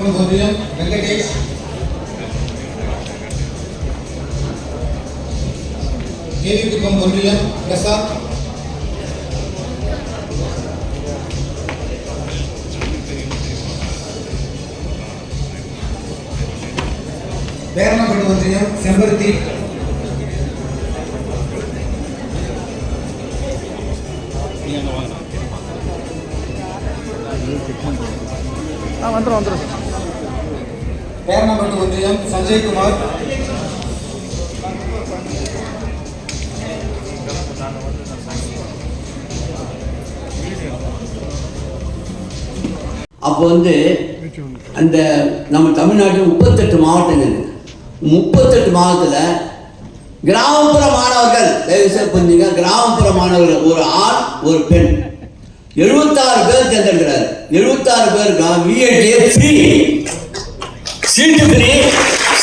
Kumpam Venkatesh, KV Kumpam Prasad, Veranapattu Sembarthi, Veranapattu Sanjay Kumar, அப்போ அந்த நம்ம தமிழ்நாட்டில் 38 மாவட்டங்கள் இருக்கு. 38 மாவட்டத்தில் கிராமப்புற மாணவர்கள் தயவுசெய்து புரிஞ்சுங்க, கிராமப்புற மாணவர்கள் ஒரு ஆண் ஒரு பெண் 76 பேர் தேர்ந்தெடுக்கிறார். 76 பேருக்கு VATA ஃப்ரீ, சீட்டு ஃப்ரீ,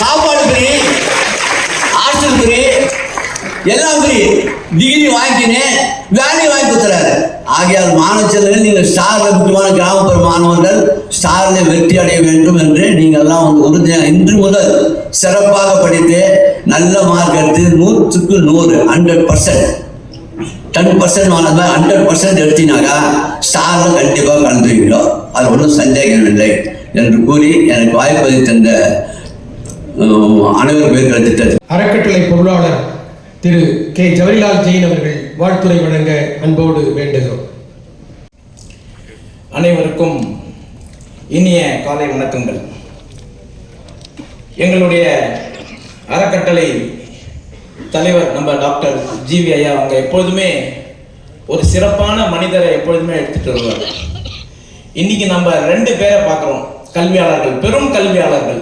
சாப்பாடு ஃப்ரீ, ஹாஸ்டல் ஃப்ரீ, எல்லாம் ஃப்ரீ. டிகிரி வாங்கிக்கினே வேலையை வாங்கி கொடுத்துறாரு. ஆகியால் மாணவ செல்வங்கள் நீங்கள் ஸ்டாரில் முக்கியமான கிராமப்புற மாணவர்கள் ஸ்டாரில் வெற்றி அடைய வேண்டும் என்று நீங்கள் எல்லாம் உறுதியாக இன்று முதல் சிறப்பாக படித்து நல்ல மார்க் எடுத்து 100க்கு 100 100% 10% மாணவர்கள் 100% எடுத்தினாக்கா ஸ்டாரில் கண்டிப்பாக கலந்துருக்கிறோம். அது ஒன்றும் சந்தேகம் இல்லை என்று கூறி எனக்கு வாய்ப்பதை தந்த அனைவரும் பேர் அறக்கட்டளை பொருளாளர் திரு கே ஜவஹர்லால் ஜெயின் அவர்கள் வாழ்த்துரை வழங்க அன்போடு வேண்டுகிறோம். அனைவருக்கும் இனிய காலை வணக்கங்கள். எங்களுடைய அறக்கட்டளை தலைவர் நம்ம டாக்டர் ஜிவி ஐயா அவங்க எப்பொழுதுமே ஒரு சிறப்பான மனிதரை எப்பொழுதுமே எடுத்துட்டு வருவார். இன்னைக்கு நம்ம 2 பேரை பார்க்குறோம், கல்வியாளர்கள், பெரும் கல்வியாளர்கள்.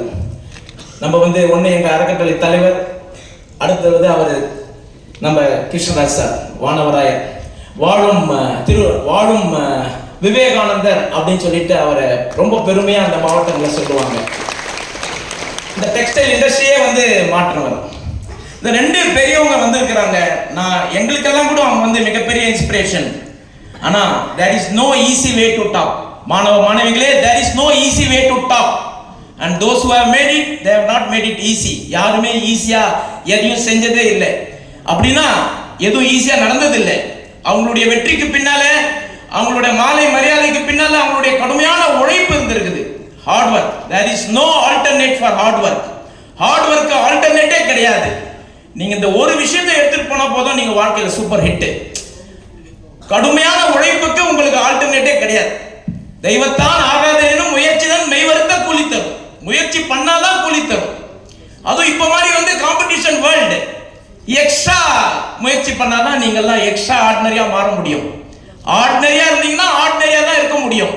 நம்ம ஒன்று எங்கள் அறக்கட்டளை தலைவர், அடுத்தது அவர் நம்ம கிருஷ்ணராஜ் சார், வானவராயர், வாழும் விவேகானந்தர் அப்படின்னு சொல்லிட்டு அவரை ரொம்ப பெருமையாக அந்த மாவட்டங்களில் சொல்லுவாங்க. இந்த டெக்ஸ்டைல் இண்டஸ்ட்ரியே மாற்றினவர். இந்த 2 பெரியவங்க வந்திருக்கிறாங்க. எங்களுக்கெல்லாம் கூட அவங்க மிகப்பெரிய இன்ஸ்பிரேஷன். ஆனால் there is no easy way to top. மாணவ மாணவிகளே, there is no easy way to top. And those who have made it, they have not made it easy. யாருமே ஈஸியா எதையும் செஞ்சதே இல்லை. அப்படின்னா எதுவும் ஈஸியா நடந்ததில்லை. அவங்களுடைய வெற்றிக்கு பின்னால, அவங்களுடைய மாலை மரியாதைக்கு பின்னால அவங்களுடைய கடுமையான உழைப்பு இருந்திருக்குது. Hard work. there is no alternate for hard work. Hard ஒர்க்கு ஆல்டர்னேட்டே கிடையாது. நீங்க இந்த ஒரு விஷயத்தை எடுத்துட்டு போனா போதும், நீங்க வாழ்க்கையில சூப்பர் ஹிட். கடுமையான உழைப்புக்கு உங்களுக்கு ஆல்டர்னேட்டே கிடையாது. தெய்வத்தான் ஆகாதேனும் முயற்சிதான் மெய்வருத்த கூலி தரும். முயற்சி பண்ணாதான் கூலி தரும். அதுவும் இப்ப மாதிரி காம்படிஷன் வேர்ல்டு. எக்ஸ்ட்ரா முயற்சி பண்ணாதான் நீங்க எல்லாம் எக்ஸ்ட்ரா ஆர்டினரியா மாற முடியும். ஆர்டினரியா இருந்தீங்கன்னா ஆர்டினரியா தான் இருக்க முடியும்.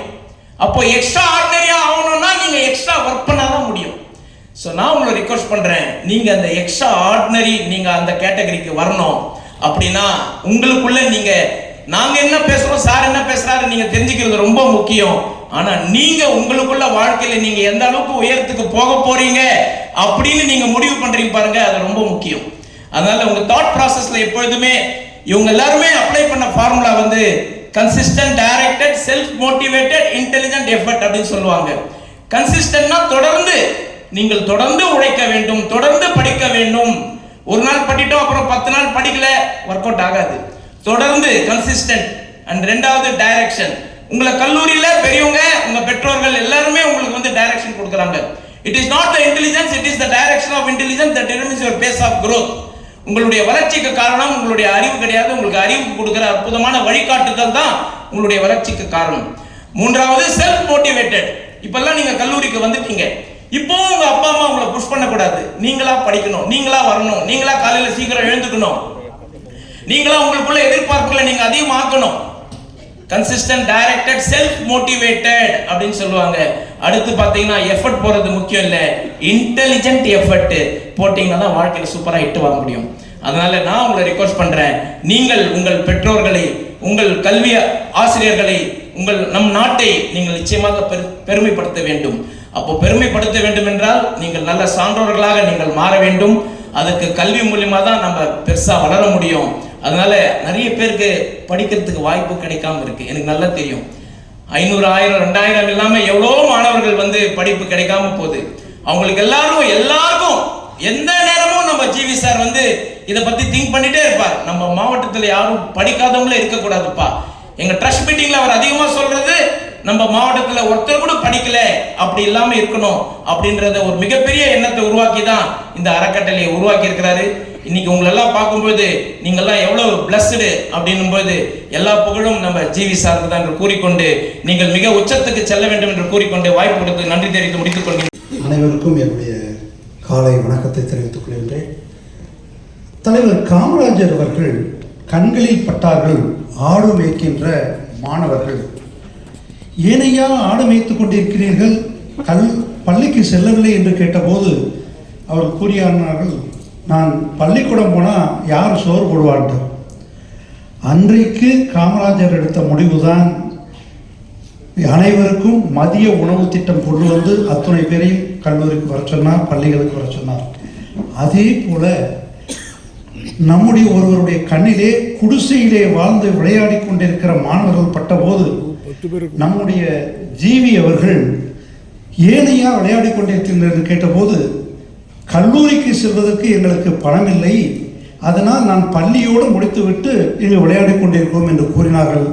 அப்போ எக்ஸ்ட்ரா ஆர்டினரியா ஆகணும்னா நீங்க எக்ஸ்ட்ரா ஒர்க் பண்ணாதான் முடியும். ஸோ நான் உங்களை ரிக்வெஸ்ட் பண்றேன், நீங்க அந்த எக்ஸ்ட்ரா ஆர்டினரி நீங்க அந்த கேட்டகரிக்கு வரணும். அப்படின்னா உங்களுக்குள்ள நீங்க நாங்க என்ன பேசுறோம், சார் என்ன பேசுறாரு நீங்க தெரிஞ்சுக்கிறது ரொம்ப முக்கியம். ஆனா நீங்க உங்களுக்குள்ள வாழ்க்கையில நீங்க எந்த அளவுக்கு உயரத்துக்கு போக போறீங்க அப்படின்னு நீங்க முடிவு பண்றீங்க பாருங்க, அது ரொம்ப முக்கியம். அதனால உங்க தாட் ப்ராசஸ்ல எப்பொழுதுமே இவங்க எல்லாருமே அப்ளை பண்ண formula consistent, directed, self motivated, intelligent effort அப்படின்னு சொல்லுவாங்க. கன்சிஸ்டன்ட்னா நீங்கள் தொடர்ந்து உழைக்க வேண்டும், தொடர்ந்து படிக்க வேண்டும். ஒரு நாள் படிட்டோம் அப்புறம் 10 நாள் படிக்கல, ஒர்க் அவுட் ஆகாது. தொடர்ந்து கன்சிஸ்டன்ட். அண்ட் 2வது டைரக்ஷன். உங்களை கல்லூரியில பெரியவங்க, உங்க பெற்றோர்கள் எல்லாருமே உங்களுக்கு டைரக்ஷன் கொடுக்குறாங்க. It is not the intelligence, it is the direction of intelligence that determines your pace of growth. உங்களுடைய வளர்ச்சிக்கு காரணம் உங்களுடைய அறிவு கிடையாது, உங்களுக்கு அறிவு கொடுக்கிற அற்புதமான வழிகாட்டுதல் தான் உங்களுடைய வளர்ச்சிக்கு காரணம். 3வது செல்ஃப் மோட்டிவேட்டட். இப்பெல்லாம் நீங்க கல்லூரிக்கு வந்துட்டீங்க, இப்போ உங்க அப்பா அம்மா உங்களை புஷ் பண்ணக்கூடாது. நீங்களா படிக்கணும், நீங்களா வரணும், நீங்களா காலையில சீக்கிரம் எழுந்துக்கணும், நீங்களா உங்களுக்குள்ள எதிர்பார்ப்புகளை நீங்க அதிகமாக்கணும். கன்சிஸ்டன்ட், டைரக்டட், செல்ஃப் மோட்டிவேட்டட் அப்படின்னு சொல்லுவாங்க. அடுத்து பாத்தீங்கன்னா எஃபர்ட் போறது முக்கியம் இல்ல, இன்டெலிஜென்ட் எஃபர்ட் போட்டீங்கன்னா தான் வாழ்க்கையில சூப்பரா ஹிட் வாங்க முடியும். அதனால நான் உங்களை ரிக்வெஸ்ட் பண்றேன், நீங்கள் உங்கள் பெற்றோர்களை, உங்கள் கல்வி ஆசிரியர்களை, நம் நாட்டை நீங்கள் நிச்சயமாக பெருமைப்படுத்த வேண்டும். அப்போ பெருமைப்படுத்த வேண்டும் என்றால் நீங்கள் நல்ல சான்றோர்களாக நீங்கள் மாற வேண்டும். அதுக்கு கல்வி மூலியமா தான் நம்ம பெருசா வளர முடியும். அதனால நிறைய பேருக்கு படிக்கிறதுக்கு வாய்ப்பு கிடைக்காம இருக்கு, எனக்கு நல்லா தெரியும். 500, 1000, 2000 இல்லாமல் எவ்வளோ மாணவர்கள் வந்து படிப்பு கிடைக்காம போகுது. அவங்களுக்கு எல்லாருக்கும் எந்த நேரமும் நம்ம ஜிவி சார் வந்து இதை பற்றி திங்க் பண்ணிட்டே இருப்பார். நம்ம மாவட்டத்தில் யாரும் படிக்காதவங்களே இருக்கக்கூடாதுப்பா. எங்கள் ட்ரஸ்ட் மீட்டிங்கில் அவர் அதிகமாக சொல்கிறது, நம்ம மாவட்டத்தில் ஒருத்தர் கூட படிக்கல அப்படி இல்லாமல் இருக்கணும் அப்படின்றத ஒரு மிகப்பெரிய எண்ணத்தை உருவாக்கி தான் இந்த அறக்கட்டளையை உருவாக்கி இருக்கிறாரு. இன்னைக்கு உங்களெல்லாம் பார்க்கும்போது நீங்கள்லாம் எவ்வளோ பிளஸ்டு அப்படின்னும் போது எல்லா புகழும் நம்ம ஜிவி சாருக்கு தான் என்று கூறிக்கொண்டு, நீங்கள் மிக உச்சத்துக்கு செல்ல வேண்டும் என்று கூறிக்கொண்டு வாய்ப்பு கொடுத்து நன்றி தெரிவித்து முடித்துக் கொள்கிறேன். அனைவருக்கும் என்னுடைய காலை வணக்கத்தை தெரிவித்துக் கொள்கின்றேன். தலைவர் காமராஜர் அவர்கள் கண்களில் பட்டார்கள் ஆடு மேய்க்கின்ற மாணவர்கள். ஏனையா ஆடு மேய்த்து கொண்டிருக்கிறீர்கள், பள்ளிக்கு செல்லவில்லை என்று கேட்டபோது அவர் கூறினார்கள், நான் பள்ளிக்கூடம் போனால் யார் சோறு போடுவான்ட்டு. அன்றைக்கு காமராஜர் எடுத்த முடிவுதான் அனைவருக்கும் மதிய உணவு திட்டம் கொண்டு வந்து அத்துணை பேரையும் கல்லூரிக்கு வர சொன்னார், பள்ளிகளுக்கு வர சொன்னார். அதே போல நம்முடைய ஒருவருடைய கண்ணிலே குடிசையிலே வாழ்ந்து விளையாடி கொண்டிருக்கிற மாணவர்கள் பட்டபோது நம்முடைய ஜிவி அவர்கள் ஏனையா விளையாடி கொண்டிருக்கின்றது கேட்டபோது, கல்லூரிக்கு செல்வதற்கு எங்களுக்கு பணம் இல்லை, அதனால் நான் பள்ளியோடு முடித்துவிட்டு இங்கு விளையாடி கொண்டிருக்கிறோம் என்று கூறினார்கள்.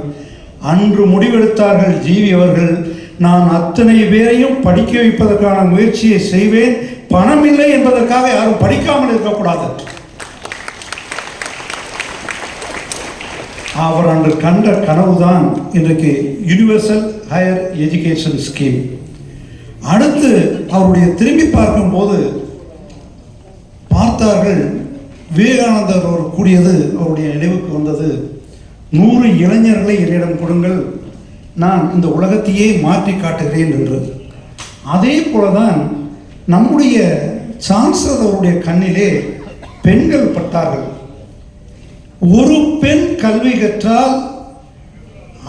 அன்று முடிவெடுத்தார்கள் ஜிவி அவர்கள், நான் அத்தனை பேரையும் படிக்க வைப்பதற்கான முயற்சியை செய்வேன், பணம் இல்லை என்பதற்காக யாரும் படிக்காமல் இருக்கக்கூடாது. அவர் அன்று கண்ட கனவுதான் இன்றைக்கு யூனிவர்சல் ஹையர் எஜுகேஷன் ஸ்கீம். அடுத்து அவருடைய திரும்பி பார்க்கும்போது பார்த்தார்கள், விவேகானந்தர் அவர் கூடியது அவருடைய நினைவுக்கு வந்தது, 100 இளைஞர்களை என்னிடம் கொடுங்கள், நான் இந்த உலகத்தையே மாற்றி காட்டுகிறேன் என்று. அதே போலதான் நம்முடைய சான்சலர் அவருடைய கண்ணிலே பெண்கள் பட்டார்கள். ஒரு பெண் கல்வி கற்றால்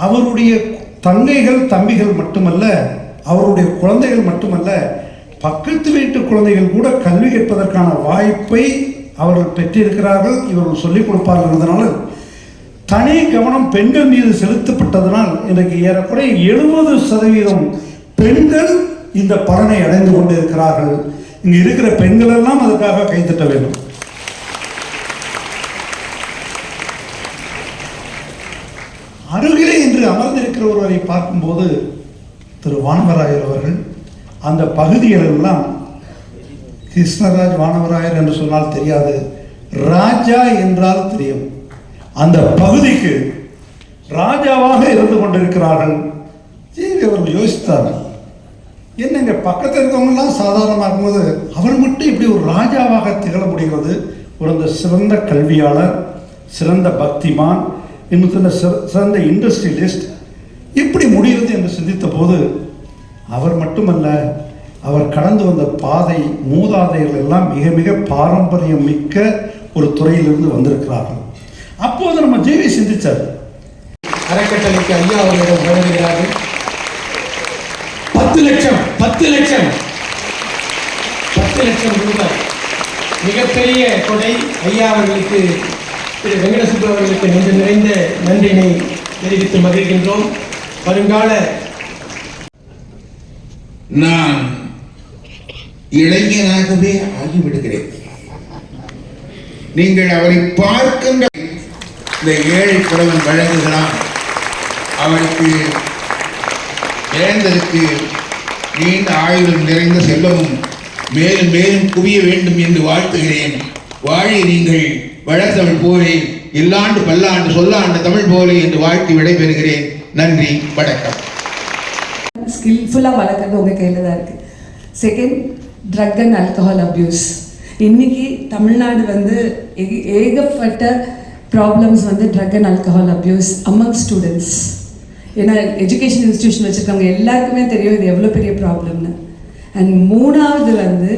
அவருடைய தங்கைகள் தம்பிகள் மட்டுமல்ல, அவருடைய குழந்தைகள் மட்டுமல்ல, பக்கத்து வீட்டு குழந்தைகள் கூட கல்வி கற்பதற்கான வாய்ப்பை அவர்கள் பெற்றிருக்கிறார்கள். இவர்கள் சொல்லிக் கொடுப்பார்கள். அதனால் தனி கவனம் பெண்கள் மீது செலுத்தப்பட்டதனால் இன்றைக்கு ஏறக்குறைய 70% பெண்கள் இந்த பலனை அடைந்து கொண்டு இருக்கிறார்கள். இங்கு இருக்கிற பெண்கள் எல்லாம் அதற்காக கைத்தட்ட வேண்டும். அருகிலே இன்று அமர்ந்திருக்கிற ஒருவரை பார்க்கும்போது திரு வானவராயர் அவர்கள், அந்த பகுதிகளெல்லாம் கிருஷ்ணராஜ் வானவராயர் என்று சொன்னால் தெரியாது, ராஜா என்றால் தெரியும். அந்த பகுதிக்கு ராஜாவாக இருந்து கொண்டிருக்கிறார்கள். ஜிவி அவர்கள் யோசித்தார்கள், என்னங்க பக்கத்தில் இருக்கவங்கெல்லாம் சாதாரணமாக இருக்கும்போது அவர் மட்டும் இப்படி ஒரு ராஜாவாக திகழ முடிகிறது. ஒரு சிறந்த கல்வியாளர், சிறந்த பக்திமான், இன்னும் சிறந்த இண்டஸ்ட்ரியலிஸ்ட், எப்படி முடிகிறது என்று சிந்தித்த போது அவர் மட்டுமல்ல, அவர் கடந்து வந்த பாதை, மூதாதையர்கள் எல்லாம் மிக மிக பாரம்பரியம் மிக்க ஒரு துறையிலிருந்து வந்திருக்கிறார்கள். அப்போது நம்ம ஜிவி சிந்திச்சார். அறக்கட்டளைக்கு ஐயா அவர்களிடம் வழங்குகிறார்கள். 10 லட்சம் ரூபாய் மிகப்பெரிய கொடை. ஐயா அவர்களுக்கு, திரு வெங்கடசுப்பு அவர்களுக்கு நெஞ்சு நிறைந்த நன்றினை தெரிவித்து மகிழ்கின்றோம். வருங்கால நான் இளைஞனாகவே ஆகிவிடுகிறேன். நீங்கள் அவரை பார்க்கின்ற இந்த ஏழை புலவன் வழங்குகிறான், அவருக்கு இழந்ததற்கு நீண்ட ஆயுளும் நிறைந்த செல்வமும் மேலும் மேலும் குவிய வேண்டும் என்று வாழ்த்துகிறேன். வாழி நீங்கள் வளர்த்தமிழ் போலே, இல்லாண்டு பல்லாண்டு சொல்லாண்டு தமிழ் போலே என்று வாழ்த்தி விடைபெறுகிறேன். நன்றி, வணக்கம். ஸ்கில்ஃபுல்லாக வளர்க்குறது உங்கள் கையில் தான் இருக்குது. Second, drug and alcohol abuse. இன்றைக்கி தமிழ்நாடு வந்து ஏகப்பட்ட ப்ராப்ளம்ஸ் வந்து drug and alcohol abuse among students. ஏன்னா எஜுகேஷன் இன்ஸ்டியூஷன் வச்சுருக்கவங்க எல்லாருக்குமே தெரியும் இது எவ்வளோ பெரிய ப்ராப்ளம்னு. அண்ட் மூணாவது வந்து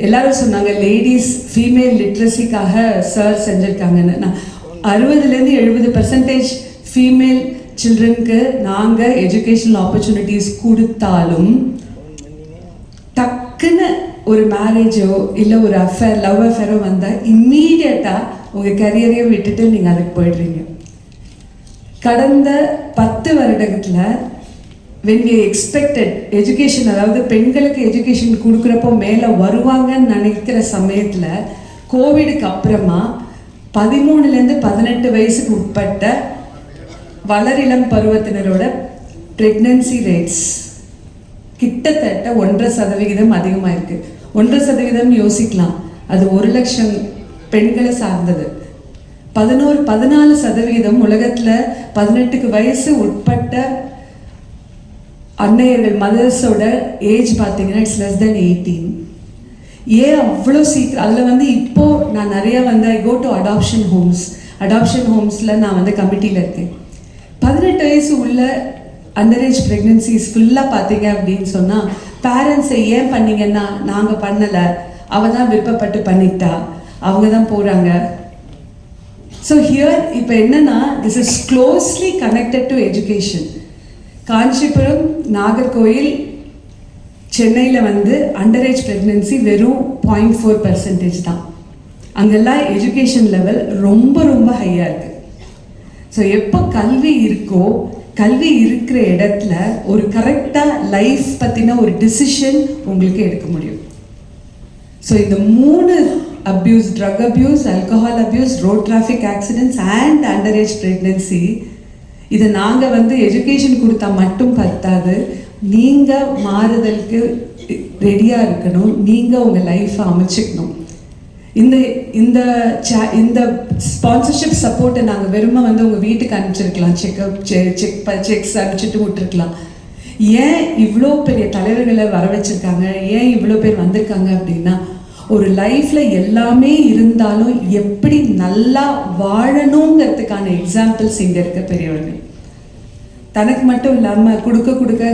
எல்லாரும் சொன்னாங்க லேடிஸ் ஃபீமேல் லிட்ரஸிக்காக சார் செஞ்சுருக்காங்கன்னு. நான் 60% 70% ஃபீமேல் சில்ட்ரனுக்கு நாங்கள் எஜுகேஷனல் ஆப்பர்ச்சுனிட்டிஸ் கொடுத்தாலும் டக்குன்னு ஒரு மேரேஜோ இல்லை ஒரு அஃபேர், லவ் அஃபேரோ வந்தால் இம்மீடியட்டாக உங்கள் கரியரையும் விட்டுட்டு நீங்கள் அதுக்கு போய்ட்றீங்க. கடந்த 10 வருடத்தில் வென் வி எக்ஸ்பெக்டட் எஜுகேஷன், அதாவது பெண்களுக்கு எஜுகேஷன் கொடுக்குறப்போ மேலே வருவாங்கன்னு நினைக்கிற சமயத்தில் கோவிடுக்கு அப்புறமா 13லேருந்து 18 வயசுக்கு உட்பட்ட வளரிளம் பருவத்தினரோட ப்ரெக்னன்சி ரேட்ஸ் கிட்டத்தட்ட 1.5% அதிகமாக இருக்குது. 1.5% யோசிக்கலாம், அது 1 லட்சம் பெண்களை சார்ந்தது. 14% உலகத்தில் 18 வயசு உட்பட்ட அன்னையர்கள் மதர்ஸோட ஏஜ் பார்த்தீங்கன்னா இட்ஸ் லெஸ் தென் 18. ஏன் அவ்வளோ சீக்கிரம் அதில் வந்து இப்போது நான் நிறையா வந்து ஐ கோ டு அடாப்ஷன் ஹோம்ஸில் நான் வந்து கமிட்டியில் இருக்கேன். 18 வயசு உள்ள அண்டரேஜ் ப்ரெக்னன்சிஸ் ஃபுல்லாக பார்த்தீங்க அப்படின்னு சொன்னால் பேரண்ட்ஸை ஏன் பண்ணீங்கன்னா நாங்கள் பண்ணலை, அவள் தான் விருப்பப்பட்டு பண்ணிட்டா, அவங்க தான் போகிறாங்க. ஸோ ஹியர் இப்போ என்னென்னா this is closely connected to education. Kanchipuram, Nagercoil, சென்னையில் வந்து அண்டரேஜ் ப்ரெக்னன்சி வெறும் 0.4% தான். அங்கெல்லாம் எஜுகேஷன் லெவல் ரொம்ப ரொம்ப ஹையாக இருக்குது. ஸோ எப்போ கல்வி இருக்கோ, கல்வி இருக்கிற இடத்துல ஒரு கரெக்டாக லைஃப் பற்றின ஒரு டிசிஷன் உங்களுக்கு எடுக்க முடியும். ஸோ இந்த 3 abuse, drug abuse, alcohol abuse, road traffic accidents and underage pregnancy, இதை நாங்கள் வந்து எஜுகேஷன் கொடுத்தா மட்டும் பத்தாது, நீங்கள் மாறுதலுக்கு ரெடியாக இருக்கணும், நீங்கள் உங்கள் லைஃப்பை அமைச்சிக்கணும். இந்த இந்த இந்த ஸ்பான்சர்ஷிப் சப்போர்ட்டை நாங்கள் வெறுமை வந்து உங்கள் வீட்டுக்கு அனுப்பிச்சிருக்கலாம், செக்ஸ் அனுப்பிச்சிட்டு விட்டுருக்கலாம். ஏன் இவ்வளோ பெரிய தலைவர்களை வர வச்சுருக்காங்க, ஏன் இவ்வளோ பேர் வந்திருக்காங்க அப்படின்னா, ஒரு லைஃப்பில் எல்லாமே இருந்தாலும் எப்படி நல்லா வாழணுங்கிறதுக்கான எக்ஸாம்பிள்ஸ் இங்கே இருக்க பெரியவர்கள். தனக்கு மட்டும் இல்லாமல் கொடுக்க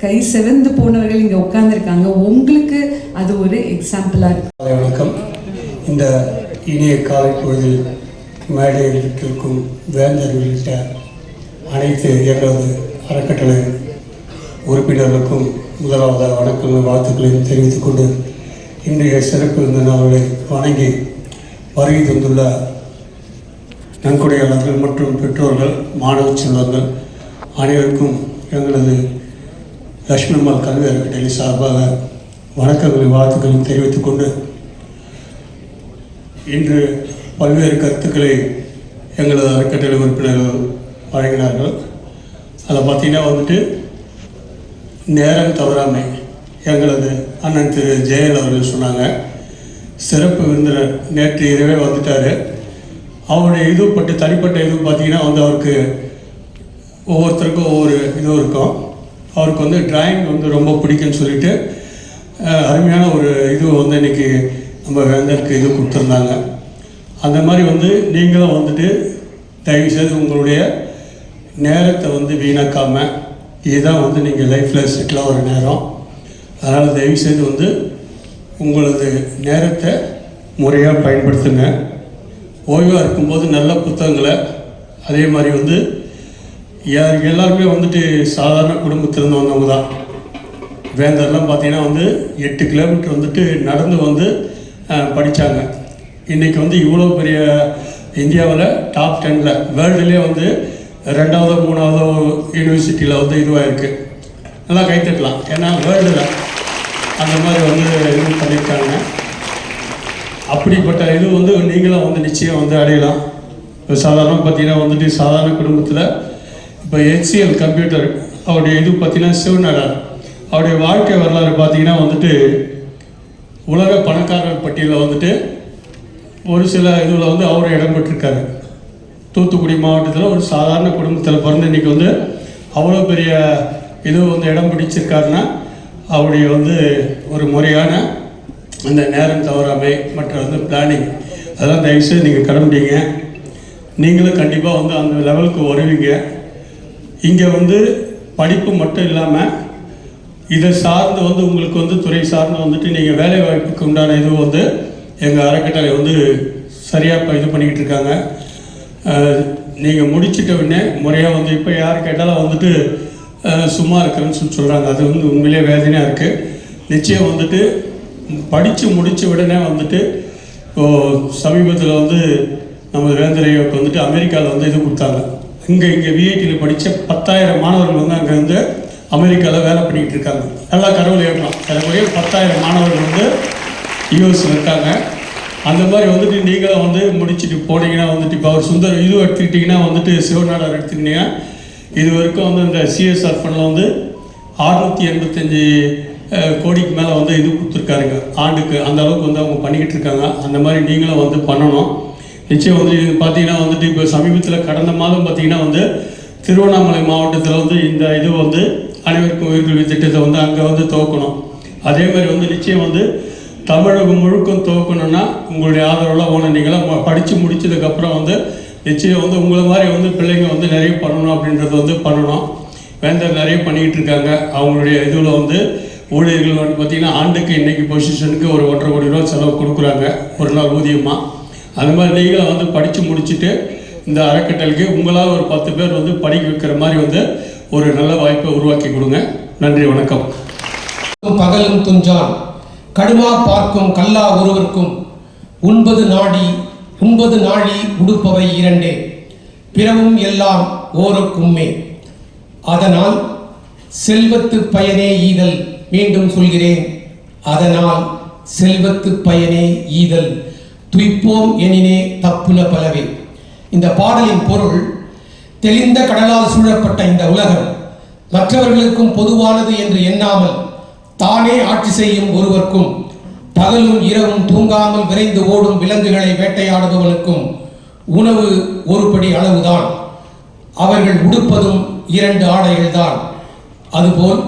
கை செவந்து போனவர்கள் இங்கே உட்காந்துருக்காங்க. உங்களுக்கு அது ஒரு எக்ஸாம்பிளாக இருக்கு. வணக்கம். இந்த இனிய காலை பொழுதில் மேடையில் இருக்கும் வேந்தர் உள்ளிட்ட அனைத்து எங்களது அறக்கட்டளை உறுப்பினர்களுக்கும் முதலாவதாக வணக்கங்கள், வாழ்த்துக்களையும் தெரிவித்துக் கொண்டு இன்றைய சிறப்பு இந்த நாளை வணங்கி வருகை தந்துள்ள நன்கொடையாளர்கள் மற்றும் பெற்றோர்கள், மாணவ செல்வங்கள் அனைவருக்கும் எங்களது லட்சுமி அம்மாள் கல்வி அறக்கட்டளை சார்பாக வணக்கங்களையும் வாழ்த்துக்களையும் தெரிவித்துக் கொண்டு, இன்று பல்வேறு கருத்துக்களை எங்களது அறக்கட்டளை உறுப்பினர்கள் வழங்கினார்கள். அதில் பார்த்திங்கன்னா வந்துட்டு நேரம் தவறாமை எங்களது அண்ணன் திரு ஜெயல் அவர்கள் சொன்னாங்க. சிறப்பு விருந்தினர் நேற்று இரவே வந்துட்டார். அவருடைய இது பட்டு தனிப்பட்ட இது பார்த்திங்கன்னா வந்து அவருக்கு ஒவ்வொருத்தருக்கும் ஒவ்வொரு இதுவும் இருக்கும். அவருக்கு வந்து டிராயிங் வந்து ரொம்ப பிடிக்குன்னு சொல்லிட்டு அருமையான ஒரு இது வந்து இன்றைக்கி நம்ம வேந்தருக்கு இது கொடுத்துருந்தாங்க. அந்த மாதிரி வந்து நீங்களும் வந்துட்டு தயவுசெய்து உங்களுடைய நேரத்தை வந்து வீணாக்காமல், இதுதான் வந்து நீங்கள் லைஃப்பில் செட்டில் ஒரு நேரம். அதனால் தயவுசெய்து வந்து உங்களது நேரத்தை முறையாக பயன்படுத்துங்க. ஓய்வாக இருக்கும்போது நல்ல புத்தகங்களை, அதே மாதிரி வந்து எல்லாருமே வந்துட்டு சாதாரண குடும்பத்திலேருந்து வந்தவங்க தான். வேந்தர்லாம் பார்த்திங்கன்னா வந்து 8 கிலோமீட்டர் வந்துட்டு நடந்து வந்து படித்தாங்க. இன்றைக்கி வந்து இவ்வளோ பெரிய இந்தியாவில் டாப் 10ல் வேர்ல்டுலேயே வந்து 2வது 3வது யூனிவர்சிட்டியில் வந்து இதுவாக இருக்குது. நல்லா கைத்தட்டலாம், ஏன்னா வேர்ல்டில் அந்த மாதிரி வந்து இது பண்ணியிருக்காங்க. அப்படிப்பட்ட இது வந்து நீங்களும் வந்து நிச்சயம் வந்து அடையலாம். இப்போ சாதாரணமாக பார்த்தீங்கன்னா வந்துட்டு சாதாரண குடும்பத்தில் இப்போ HCL கம்ப்யூட்டர் அவருடைய இது பார்த்தீங்கன்னா சிவநாடார் அவருடைய வாழ்க்கை வரலாறு பார்த்தீங்கன்னா வந்துட்டு உலக பணக்காரர் பட்டியலில் வந்துட்டு ஒரு சில இதில் வந்து அவர் இடம் பெற்றிருக்காரு. தூத்துக்குடி மாவட்டத்தில் ஒரு சாதாரண குடும்பத்தில் பிறந்து இன்றைக்கி வந்து அவ்வளோ பெரிய இது வந்து இடம் பிடிச்சிருக்காருன்னா அவருடைய வந்து ஒரு முறையான அந்த நேரம் தவறாமை மற்ற வந்து பிளானிங் அதெல்லாம் தயவுசெய்து நீங்கள் கடைபிடிங்க. நீங்களும் கண்டிப்பாக வந்து அந்த லெவலுக்கு வருவீங்க. இங்கே வந்து படிப்பு மட்டும் இல்லாமல் இதை சார்ந்து வந்து உங்களுக்கு வந்து துறை சார்ந்து வந்துட்டு நீங்கள் வேலை வாய்ப்புக்கு உண்டான இது வந்து எங்கள் அறக்கட்டளை வந்து சரியாக இது பண்ணிக்கிட்டு இருக்காங்க. நீங்கள் முடிச்சிட்ட உடனே முறையாக வந்து இப்போ யார் கேட்டாலும் வந்துட்டு சும்மா இருக்கிறேன்னு சொல்கிறாங்க. அது வந்து உண்மையிலே வேதனையாக இருக்குது. நிச்சயம் வந்துட்டு படித்து முடித்த உடனே வந்துட்டு இப்போது சமீபத்தில் வந்து நம்ம வேந்தரைக்கு வந்துட்டு அமெரிக்காவில் வந்து இது கொடுத்தாங்க. இங்கே விஐடியில் படித்த 10,000 மாணவர்கள் வந்து அங்கே வந்து அமெரிக்காவில் வேலை பண்ணிக்கிட்டு இருக்காங்க. நல்லா கடவுள் ஏற்கலாம். அதுக்குரிய 10,000 மாணவர்கள் வந்து யூஎஸில் இருக்காங்க. அந்த மாதிரி வந்துட்டு நீங்களும் வந்து முடிச்சுட்டு போனீங்கன்னா வந்துட்டு இப்போ அவர் சுந்தர் இது எடுத்துக்கிட்டிங்கன்னா வந்துட்டு சிவநாடார் எடுத்துக்கிட்டீங்கன்னா இது வரைக்கும் வந்து இந்த சிஎஸ்ஆர் ஃபண்டில் வந்து 685 கோடிக்கு மேலே வந்து இது கொடுத்துருக்காருங்க ஆண்டுக்கு. அந்த அளவுக்கு வந்து அவங்க பண்ணிக்கிட்டு இருக்காங்க. அந்த மாதிரி நீங்களும் வந்து பண்ணணும். நிச்சயம் வந்து இது பார்த்தீங்கன்னா வந்துட்டு இப்போ சமீபத்தில் கடந்த மாதம் பார்த்தீங்கன்னா வந்து திருவண்ணாமலை மாவட்டத்தில் வந்து இந்த இது வந்து அனைவருக்கும் உயிர்கல்வி திட்டத்தை வந்து அங்கே வந்து துவக்கணும். அதே மாதிரி வந்து நிச்சயம் வந்து தமிழகம் முழுக்கும் துவக்கணும்னா உங்களுடைய ஆதரவுலாம் ஒன்று நீங்களாம் படித்து முடித்ததுக்கப்புறம் வந்து நிச்சயம் வந்து உங்களை மாதிரி வந்து பிள்ளைங்க வந்து நிறைய பண்ணணும் அப்படின்றத வந்து பண்ணணும். வேந்தர் நிறைய பண்ணிக்கிட்டு இருக்காங்க. அவங்களுடைய இதில் வந்து ஊழியர்கள் வந்து பார்த்திங்கன்னா ஆண்டுக்கு இன்றைக்கி பொசிஷனுக்கு ஒரு 1.5 கோடி ரூபா செலவு கொடுக்குறாங்க ஒரு நாள் ஊதியமாக. அந்த மாதிரி நீங்களும் வந்து படித்து முடிச்சுட்டு இந்த அறக்கட்டளைக்கு உங்களால் ஒரு 10 பேர் வந்து படிக்க வைக்கிற மாதிரி வந்து ஒரு நல்ல வாய்ப்பை உருவாக்கி கொடுங்க. நன்றி, வணக்கம். பகலும் துஞ்சான் கடுமா பார்க்கும் கல்லா ஒருவருக்கும் 9 நாழி உடுப்பவை 2 பிறவும் எல்லாம் ஓருக்கும்மே. அதனால் செல்வத்து பயனே ஈதல். மீண்டும் சொல்கிறேன், அதனால் செல்வத்து பயனே ஈதல். துய்ப்போம் எனினே தப்புல பலவே. இந்த பாடலின் பொருள், தெளிந்த கடலால் சூழப்பட்ட இந்த உலகம் மற்றவர்களுக்கும் பொதுவானது என்று எண்ணாமல் தானே ஆட்சி செய்யும் ஒருவருக்கும், பகலும் இரவும் தூங்காமல் விரைந்து ஓடும் விலங்குகளை வேட்டையாடுபவனுக்கும் உணவு ஒருபடி அளவுதான். அவர்கள் உடுப்பதும் 2 ஆடைகள்தான். அதுபோல்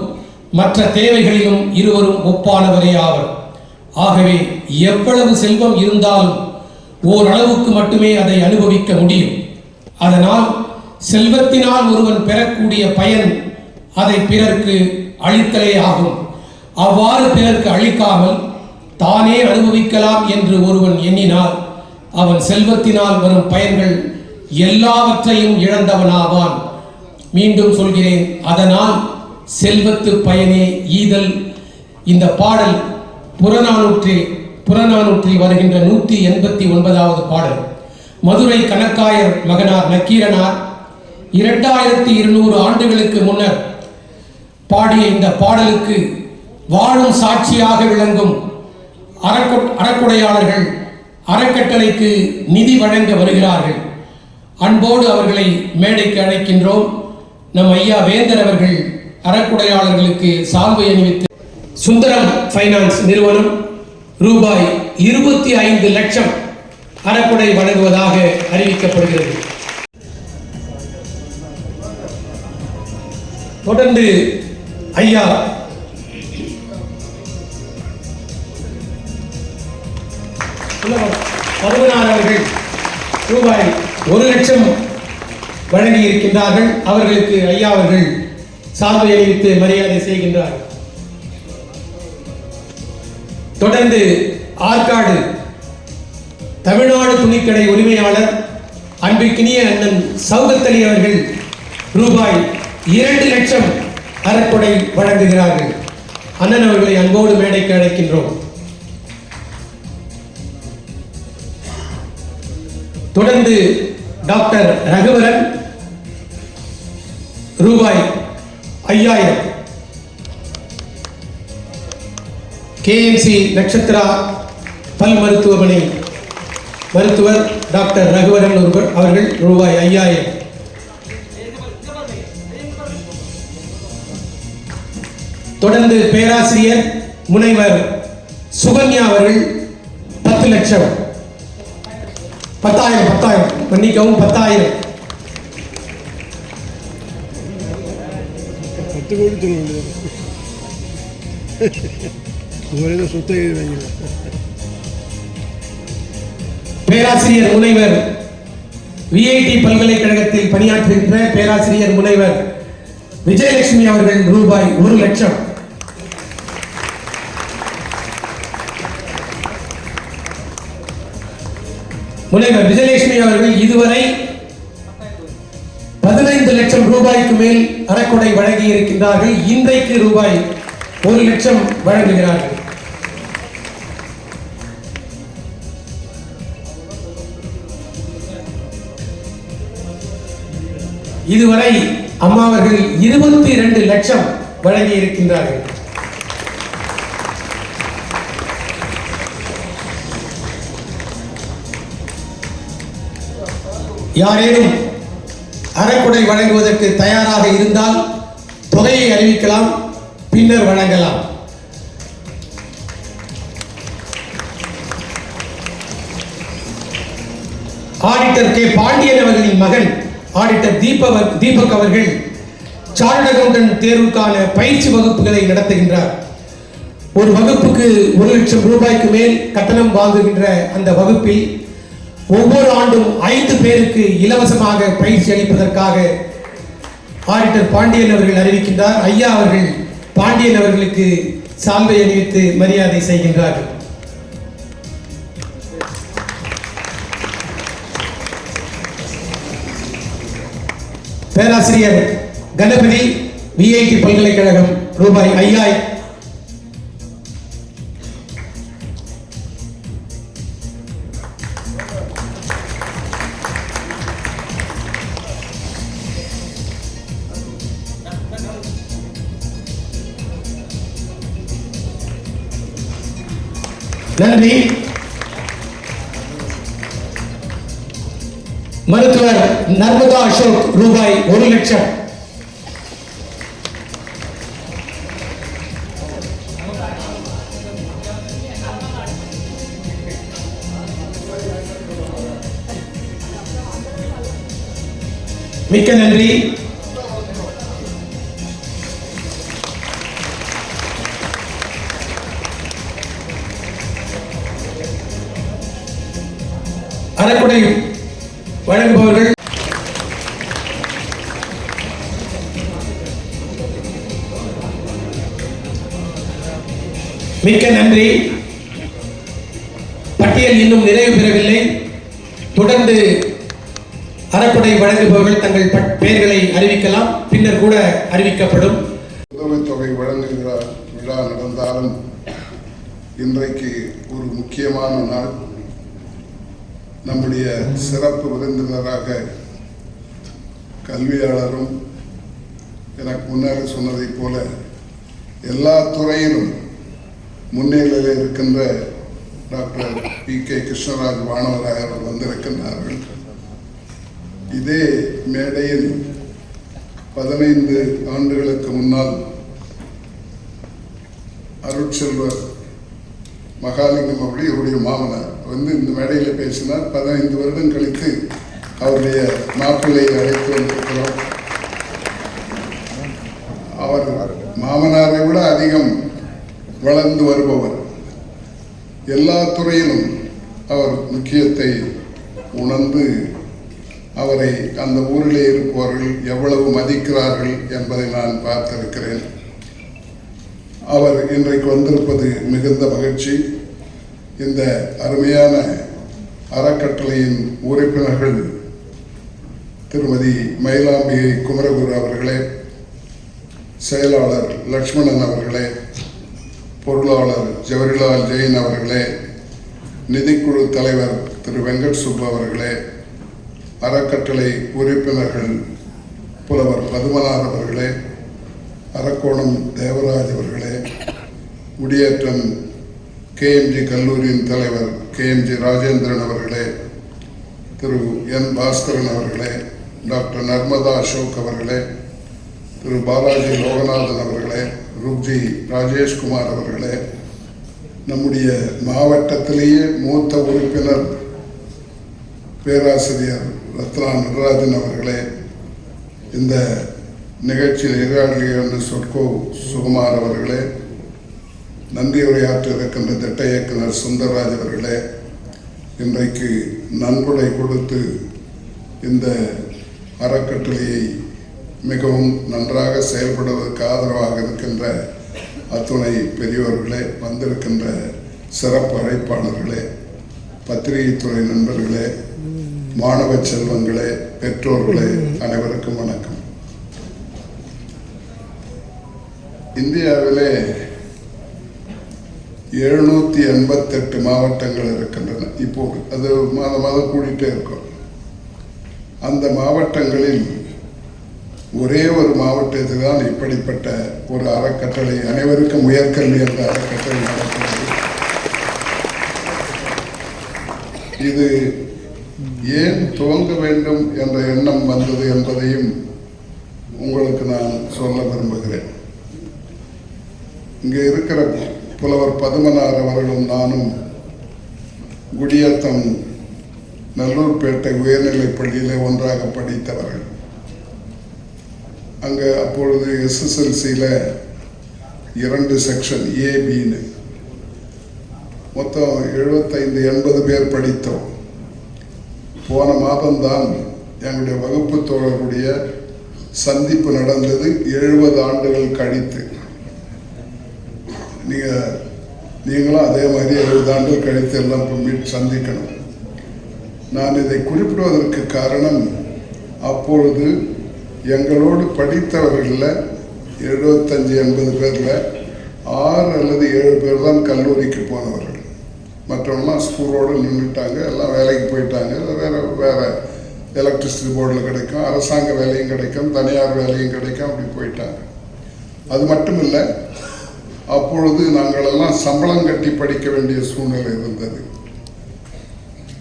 மற்ற தேவைகளிலும் இருவரும் ஒப்பானவரே ஆவர். ஆகவே எவ்வளவு செல்வம் இருந்தாலும் ஓரளவுக்கு மட்டுமே அதை அனுபவிக்க முடியும். அதனால் செல்வத்தினால் ஒருவன் பெறக்கூடிய பயன் அதை பிறர்க்கு அளித்தலே ஆகும். அவ்வாறு பிறர்க்கு அளிக்காமல் தானே அனுபவிக்கலாம் என்று ஒருவன் எண்ணினால் அவன் செல்வத்தினால் வரும் பயன்கள் எல்லாவற்றையும் இழந்தவனாவான். மீண்டும் சொல்கிறேன், அதனால் செல்வத்து பயனே ஈதல். இந்த பாடல் புறநானூற்றில் வருகின்ற 189வது பாடல். மதுரை கணக்காயர் மகனார் நக்கீரனார் 2200 ஆண்டுகளுக்கு முன்னர் பாடிய இந்த பாடலுக்கு வாழும் சாட்சியாக விளங்கும் அறக்கொடையாளர்கள் அறக்கட்டளைக்கு நிதி வழங்க வருகிறார்கள். அன்போடு அவர்களை மேடைக்கு அழைக்கின்றோம். நம் ஐயா வேந்தர் அவர்கள் அறக்கொடையாளர்களுக்கு சால்வை அணிவித்து சுந்தரம் ஃபைனான்ஸ் நிறுவனம் ரூபாய் 25 லட்சம் அறக்கொடை வழங்குவதாக அறிவிக்கப்படுகிறது. தொடர்ந்து ஐயா பருவனார் அவர்கள் ரூபாய் 1 லட்சம் வழங்கி இருக்கின்றார்கள். அவர்களுக்கு ஐயா அவர்கள் சால்வை அணிவித்து மரியாதை செய்கின்றார்கள். தொடர்ந்து ஆற்காடு தமிழ்நாடு துணிக்கடை உரிமையாளர் அன்பிற்கினிய அண்ணன் சௌகத்தலி அவர்கள் ரூபாய் 2 லட்சம் அறக்கொடை வழங்குகிறார்கள். அண்ணன் அவர்களை அன்போடு மேடைக்கு அழைக்கின்றோம். தொடர்ந்து டாக்டர் ரகுவரன் ரூபாய் 5000. கேஎம்சி நட்சத்திரா பல் மருத்துவமனை மருத்துவர் டாக்டர் ரகுவரன் அவர்கள் ரூபாய் 5000. தொடர்ந்து பேராசிரியர் முனைவர் சுகன்யா அவர்கள் 10 லட்சம். 10,000 மன்னிக்கவும் 10,000. 10 கோடி சொல்ல வேண்டியது சொத்தை பேராசிரியர் முனைவர் விஐடி பல்கலைக்கழகத்தில் பணியாற்றுகின்ற பேராசிரியர் முனைவர் விஜயலட்சுமி அவர்கள் ரூபாய் 1 லட்சம். முனைவர் விஜயலட்சுமி அவர்கள் இதுவரை 15 லட்சம் ரூபாய்க்கு மேல் அறக்கொடை வழங்கி இருக்கின்றார்கள். இன்றைக்கு ரூபாய் 1 லட்சம் வழங்குகிறார்கள். இதுவரை அம்மா அவர்கள் 22 லட்சம் வழங்கி இருக்கின்றார்கள். யாரேனும் அறக்குடை வழங்குவதற்கு தயாராக இருந்தால் தொகையை அறிவிக்கலாம், பின்னர் வழங்கலாம். ஆடிட்டர் கே பாண்டியன் அவர்களின் மகன் ஆடிட்டர் தீபக் அவர்கள் சார்ட்டர்ட் அக்கவுண்டன்ட் தேர்வுக்கான பயிற்சி வகுப்புகளை நடத்துகின்றார். ஒரு வகுப்புக்கு 1 லட்சம் ரூபாய்க்கு மேல் கட்டணம் வாங்குகின்ற அந்த வகுப்பில் ஒவ்வொரு ஆண்டும் 5 பேருக்கு இலவசமாக பயிற்சி அளிப்பதற்காக ஆடிட்டர் பாண்டியன் அவர்கள் அறிவிக்கின்றார். ஐயா அவர்கள் பாண்டியன் அவர்களுக்கு சால்வை அணிவித்து மரியாதை செய்கின்றார்கள். பேராசிரியர் கணபதி, விஐடி பல்கலைக்கழகம், ரூபாய் 5000. நன்றி. மருத்துவர் நர்மதா அசோக், ரூபாய் 1 லட்சம். மிக்க நன்றி. அறக்குடை வழங்குபவர்கள் மிக்க நன்றி. பட்டியல் இன்னும் நிறைவு பெறவில்லை. தொடர்ந்து அறக்குடை வழங்குபவர்கள் தங்கள் பெயர்களை அறிவிக்கலாம், பின்னர் கூட அறிவிக்கப்படும். உதவித்தொகை வழங்குகிற விழா நடந்தாலும் இன்றைக்கு ஒரு முக்கியமான நாள். நம்முடைய சிறப்பு விருந்தினராக கல்வியாளரும் எனக்கு முன்னாடி சொன்னதைப் போல எல்லா துறையிலும் முன்னிலையில் இருக்கின்ற டாக்டர் பி.கே. கிருஷ்ணராஜ் வானவராயர் வந்திருக்கின்றார்கள். இதே மேடையில் 15 ஆண்டுகளுக்கு முன்னால் அருட்செல்வர் மகாலிங்கம் அப்படி இவருடைய மாமனார் இந்த மேடையில் பேசினார். 15 வருடம் கழித்து அவருடைய மாப்பிள்ளையை அழைத்து வந்திருக்கிறோம். அவர் மாமனாரை விட அதிகம் வளர்ந்து வருபவர். எல்லா துறையிலும் அவர் முக்கியத்தை உணர்ந்து அவரை அந்த ஊரிலே இருப்பவர்கள் எவ்வளவு மதிக்கிறார்கள் என்பதை நான் பார்த்திருக்கிறேன். அவர் இன்றைக்கு வந்திருப்பது மிகுந்த மகிழ்ச்சி. இந்த அருமையான அறக்கட்டளையின் உறுப்பினர்கள் திருமதி மயிலாம்பிகை குமரகுரு அவர்களே, செயலாளர் லக்ஷ்மணன் அவர்களே, பொருளாளர் ஜவஹர்லால் ஜெயின் அவர்களே, நிதிக்குழு தலைவர் திரு வெங்கட் சுப்பு அவர்களே, அறக்கட்டளை உறுப்பினர்கள் புலவர் பதுமநாத் அவர்களே, அரக்கோணம் தேவராஜ் அவர்களே, முடியேற்றம் கேஎம்ஜி கல்லூரியின் தலைவர் கேஎம்ஜி ராஜேந்திரன் அவர்களே, திரு என் பாஸ்கரன் அவர்களே, டாக்டர் நர்மதா அசோக் அவர்களே, திரு பாலாஜி லோகநாதன் அவர்களே, ருப்ஜி ராஜேஷ்குமார் அவர்களே, நம்முடைய மாவட்டத்திலேயே மூத்த உறுப்பினர் பேராசிரியர் ரத்னா நடராஜன் அவர்களே, இந்த நிகழ்ச்சியில் எதிராளியான சொட்கோ சுகுமார் அவர்களே, நன்றி உரையாற்ற இருக்கின்ற திட்ட இயக்குனர் சுந்தரராஜ் அவர்களே, இன்றைக்கு நன்கொடை கொடுத்து இந்த அறக்கட்டளையை மிகவும் நன்றாக செயல்படுவதற்கு ஆதரவாக இருக்கின்ற அத்துணை பெரியோர்களே, வந்திருக்கின்ற சிறப்பு அழைப்பாளர்களே, பத்திரிகை துறை நண்பர்களே, மாணவ செல்வங்களே, பெற்றோர்களே, அனைவருக்கும் வணக்கம். இந்தியாவிலே 788 மாவட்டங்கள் இருக்கின்றன. இப்போ அது மாதம் கூடிட்டே இருக்கும். அந்த மாவட்டங்களில் ஒரே ஒரு மாவட்டத்தில் தான் இப்படிப்பட்ட ஒரு அறக்கட்டளை, அனைவருக்கும் உயர்கல்வி என்ற அறக்கட்டளை நடக்கிறது. இது ஏன் துவங்க வேண்டும் என்ற எண்ணம் வந்தது என்பதையும் உங்களுக்கு நான் சொல்ல விரும்புகிறேன். இங்கே இருக்கிற புலவர் பதுமனார் அவர்களும் நானும் குடியாத்தம் நல்லூர்பேட்டை உயர்நிலைப் பள்ளியிலே ஒன்றாக படித்தவர்கள். அங்கே அப்பொழுது SSLCயில் 2 செக்ஷன் ஏபின்னு மொத்தம் 75-80 பேர் படித்தோம். போன மாதம்தான் எங்களுடைய வகுப்பு தோழர்களுடைய சந்திப்பு நடந்தது, 70 ஆண்டுகள் கழித்து. நீங்களும் அதே மாதிரி 70 ஆண்டுகள் கழித்து எல்லாம் சந்திக்கணும். நான் இதை குறிப்பிடுவதற்கு காரணம், அப்பொழுது எங்களோடு படித்தவர்களில் 75-80 பேரில் 6 அல்லது 7 பேர் தான் கல்லூரிக்கு போனவர்கள். மற்றவங்களாம் ஸ்கூலோடு நின்றுட்டாங்க, எல்லாம் வேலைக்கு போயிட்டாங்க. வேறு எலக்ட்ரிசிட்டி போர்டில் கிடைக்கும், அரசாங்க வேலையும் கிடைக்கும், தனியார் வேலையும் கிடைக்கும், அப்படி போயிட்டாங்க. அது மட்டும் இல்லை, அப்பொழுது நாங்களெல்லாம் சம்பளம் கட்டி படிக்க வேண்டிய சூழ்நிலை இருந்தது.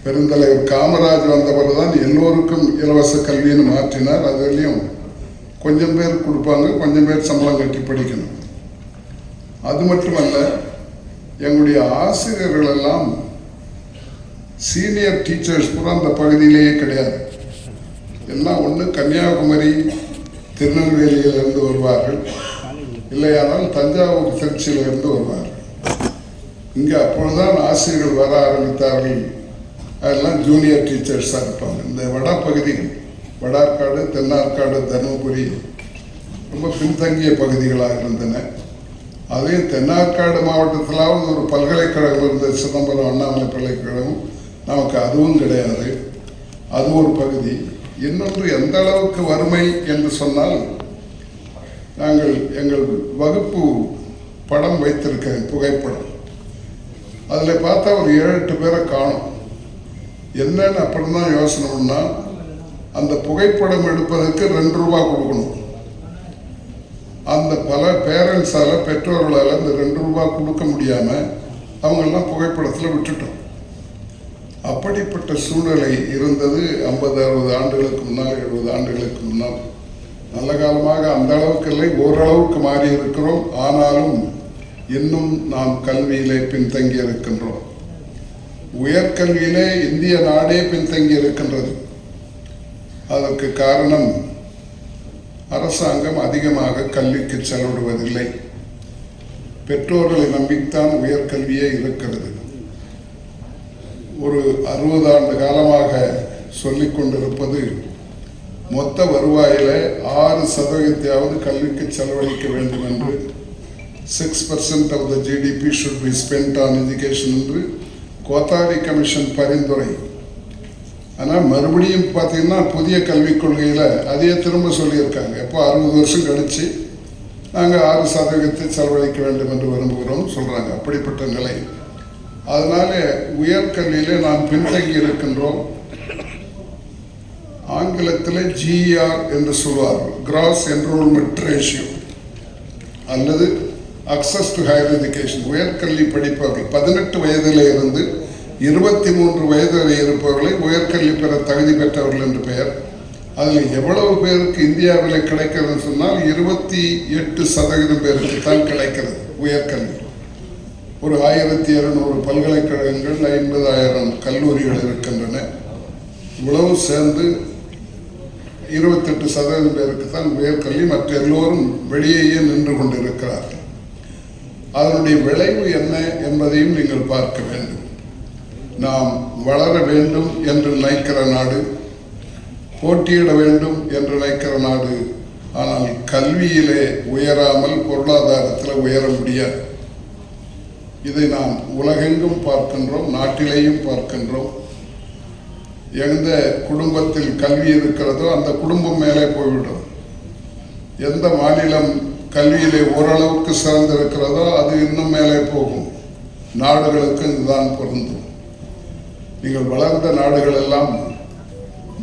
பெருந்தலைவர் காமராஜ் வந்தவர் தான் எல்லோருக்கும் இலவச கல்வின்னு மாற்றினார். அதுலேயும் கொஞ்சம் பேர் கொடுப்பாங்க, கொஞ்சம் பேர் சம்பளம் கட்டி படிக்கணும். அது மட்டுமல்ல, எங்களுடைய ஆசிரியர்கள் எல்லாம் சீனியர் டீச்சர்ஸ் கூட அந்த பகுதியிலேயே கிடையாது. எல்லாம் ஒன்று கன்னியாகுமரி திருநெல்வேலியிலிருந்து வருவார்கள், இல்லையானால் தஞ்சாவூர் திருச்சியிலிருந்து வருவார்கள். இங்கே அப்பொழுதுதான் ஆசிரியர்கள் வர ஆரம்பித்தார்கள். அதெல்லாம் ஜூனியர் டீச்சர்ஸாக இருப்பாங்க. இந்த வடபகுதிகள், வடார்காடு, தென்னார்காடு, தருமபுரி ரொம்ப பின்தங்கிய பகுதிகளாக இருந்தன. அதையும் தென்னார்காடு மாவட்டத்திலாவது ஒரு பல்கலைக்கழகம் இருந்த சிதம்பரம் அண்ணாமலை பல்கலைக்கழகம், நமக்கு அதுவும் கிடையாது. அது ஒரு பகுதி. இன்னொன்று, எந்த அளவுக்கு வறுமை என்று சொன்னால், நாங்கள் எங்கள் வகுப்பு படம் வைத்திருக்கேன், புகைப்படம். அதில் பார்த்தா ஒரு 7-8 பேரை காணும். என்னன்னு அப்படிதான் யோசனை பண்ணா, அந்த புகைப்படம் எடுப்பதற்கு 2 ரூபா கொடுக்கணும். அந்த பல பேரண்ட்ஸால, பெற்றோர்களால் அந்த 2 ரூபா கொடுக்க முடியாமல் அவங்கெல்லாம் புகைப்படத்தில் விட்டுட்டோம். அப்படிப்பட்ட சூழ்நிலை இருந்தது 50-60 ஆண்டுகளுக்கு முன்னால், 70 ஆண்டுகளுக்கு முன்னால். நல்ல காலமாக அந்த அளவுக்கு இல்லை, ஓரளவுக்கு மாறி இருக்கிறோம். ஆனாலும் இன்னும் நாம் கல்வியிலே பின்தங்கி இருக்கின்றோம். உயர்கல்வியிலே இந்திய நாடே பின்தங்கி இருக்கின்றது. அதற்கு காரணம், அரசாங்கம் அதிகமாக கல்விக்கு செலவிடுவதில்லை. பெற்றோர்களை நம்பித்தான் உயர்கல்வியே இருக்கிறது. ஒரு 60 ஆண்டு காலமாக சொல்லிக் கொண்டிருப்பது, மொத்த வருவாயில 6% கல்விக்கு செலவழிக்க வேண்டும் என்று. 6% of the GDP should be spent on education என்று கோத்தாரி கமிஷன் பரிந்துரை. ஆனால் மறுபடியும் பார்த்தீங்கன்னா புதிய கல்விக் கொள்கையில் அதையே திரும்ப சொல்லியிருக்காங்க. எப்போ 60 வருஷம் கழிச்சு நாங்கள் 6% செலவழிக்க வேண்டும் என்று விரும்புகிறோம் சொல்கிறாங்க. அப்படிப்பட்ட நிலை. அதனால உயர்கல்வியிலே நாம் பின்தங்கி இருக்கின்றோம். ஆங்கிலத்தில் GER என்று சொல்வார்கள், கிராஸ் என்ரோல்மெண்ட் ரேஷியோ, அல்லது அக்சஸ் டு ஹையர் எஜுகேஷன். உயர்கல்வி படிப்பவர்கள் 18 வயதில் இருந்து 23 வயதில் இருப்பவர்களை உயர்கல்வி பெற தகுதி பெற்றவர்கள் என்று பெயர். அதில் எவ்வளவு பேருக்கு இந்தியாவில் கிடைக்கிறதுன்னு சொன்னால் 28% பேருக்கு தான் கிடைக்கிறது உயர்கல்வி. ஒரு 1200 பல்கலைக்கழகங்கள், 50,000 கல்லூரிகள் இருக்கின்றன. இவ்வளவு சேர்ந்து 28% பேருக்கு தான் உயர்கல்வி, மற்ற எல்லோரும் வெளியேயே நின்று கொண்டிருக்கிறார்கள். அதனுடைய விளைவு என்ன என்பதையும் நீங்கள் பார்க்க வேண்டும். நாம் வளர வேண்டும் என்று நினைக்கிற நாடு, போட்டியிட வேண்டும் என்று நினைக்கிற நாடு. ஆனால் கல்வியிலே உயராமல் பொருளாதாரத்தில் உயர முடியாது. இதை நாம் உலகெங்கும் பார்க்கின்றோம், நாட்டிலேயும் பார்க்கின்றோம். எந்த குடும்பத்தில் கல்வி இருக்கிறதோ அந்த குடும்பம் மேலே போய்விடும். எந்த மாநிலம் கல்வியிலே ஓரளவுக்கு சிறந்திருக்கிறதோ அது இன்னும் மேலே போகும். நாடுகளுக்கு இதுதான் பொருந்தும். நீங்கள் வளர்ந்த நாடுகள் எல்லாம்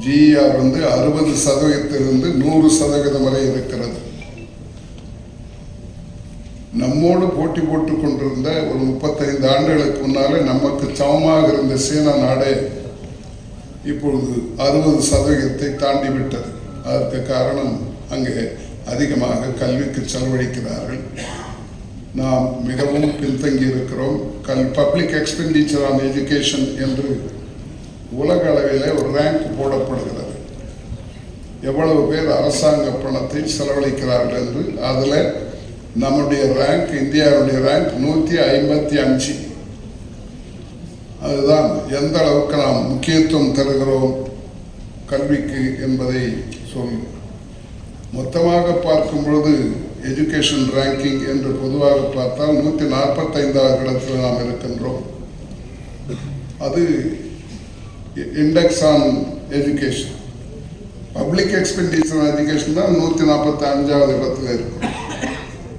GER வந்து 60% 100% வரை இருக்கிறது. நம்மோடு போட்டி போட்டுக் கொண்டிருந்த ஒரு 35 ஆண்டுகளுக்கு முன்னாலே நமக்கு சமமாக இருந்த சீன நாடே இப்பொழுது 60% தாண்டி விட்டது. அதற்கு காரணம் அங்கே அதிகமாக கல்விக்கு செலவழிக்கிறார்கள். நாம் மிகவும் பின்தங்கி இருக்கிறோம். பப்ளிக் எக்ஸ்பெண்டிச்சர் ஆன் எஜுகேஷன் என்று உலக அளவிலே ஒரு ரேங்க் போடப்படுகிறது. எவ்வளவு பேர் அரசாங்க பணத்தை செலவழிக்கிறார்கள் என்று. அதில் நம்முடைய ரேங்க், இந்தியாவுடைய ரேங்க் 155. அதுதான் எந்த அளவுக்கு நாம் முக்கியத்துவம் தருகிறோம் கல்விக்கு என்பதை சொல்லும். மொத்தமாக பார்க்கும் பொழுது எஜுகேஷன் ரேங்கிங் என்று பொதுவாக பார்த்தால் 145வது இடத்தில் நாம் இருக்கின்றோம். அது index on education. Public expenditure education தான் 145வது இடத்துல இருக்கும்.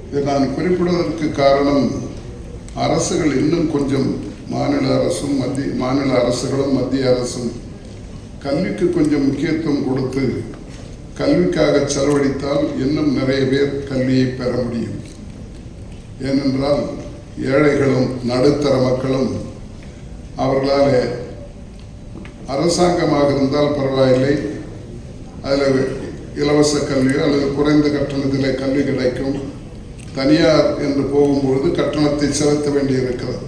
இதை நான் குறிப்பிடுவதற்கு காரணம், அரசுகள் இன்னும் கொஞ்சம் மாநில அரசுகளும் மத்திய அரசும் கல்விக்கு கொஞ்சம் முக்கியத்துவம் கொடுத்து கல்விக்காக செலவழித்தால் இன்னும் நிறைய பேர் கல்வியை பெற முடியும். ஏனென்றால் ஏழைகளும் நடுத்தர மக்களும் அவர்களால் அரசாங்கமாக இருந்தால் பரவாயில்லை, அதில் இலவச கல்வியோ அல்லது குறைந்த கட்டணத்திலே கல்வி கிடைக்கும். தனியார் என்று போகும்பொழுது கட்டணத்தை செலுத்த வேண்டியிருக்கிறது.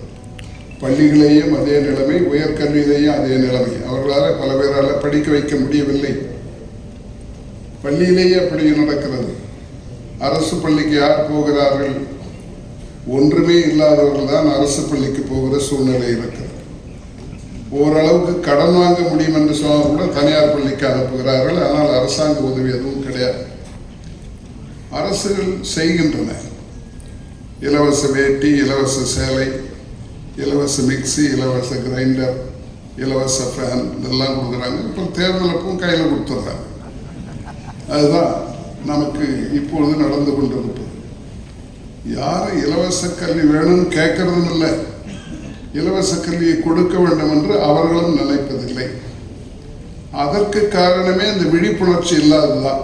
பள்ளிகளிலேயும் அதே நிலைமை, உயர்கல்வியிலேயும் அதே நிலைமை. அவர்களால் பல பேரால் படிக்க வைக்க முடியவில்லை. பள்ளியிலேயே அப்படி நடக்கிறது. அரசு பள்ளிக்கு யார் போகிறார்கள்? ஒன்றுமே இல்லாதவர்கள் தான் அரசு பள்ளிக்கு போகிற சூழ்நிலை இருக்கிறது. ஓரளவுக்கு கடன் வாங்க முடியும் என்று சொன்னால் கூட தனியார் பள்ளிக்கு அனுப்புகிறார்கள். ஆனால் அரசாங்க உதவி எதுவும் கிடையாது. அரசுகள் செய்கின்றன. இலவச வேட்டி, இலவச சேலை, இலவச மிக்சி, இலவச கிரைண்டர், இலவச ஃபேன் இதெல்லாம் கொடுக்குறாங்க. இப்போ தேர்தல் அப்பவும் கையில் கொடுத்துட்றாங்க. அதுதான் நமக்கு இப்பொழுது நடந்து கொண்டிருப்பது. யாரும் இலவச கல்வி வேணும்னு கேட்கறதும் இல்லை, இலவச கல்வியை கொடுக்க வேண்டும் என்று அவர்களும் நினைப்பதில்லை. அதற்கு காரணமே இந்த விழிப்புணர்ச்சி இல்லாததுதான்.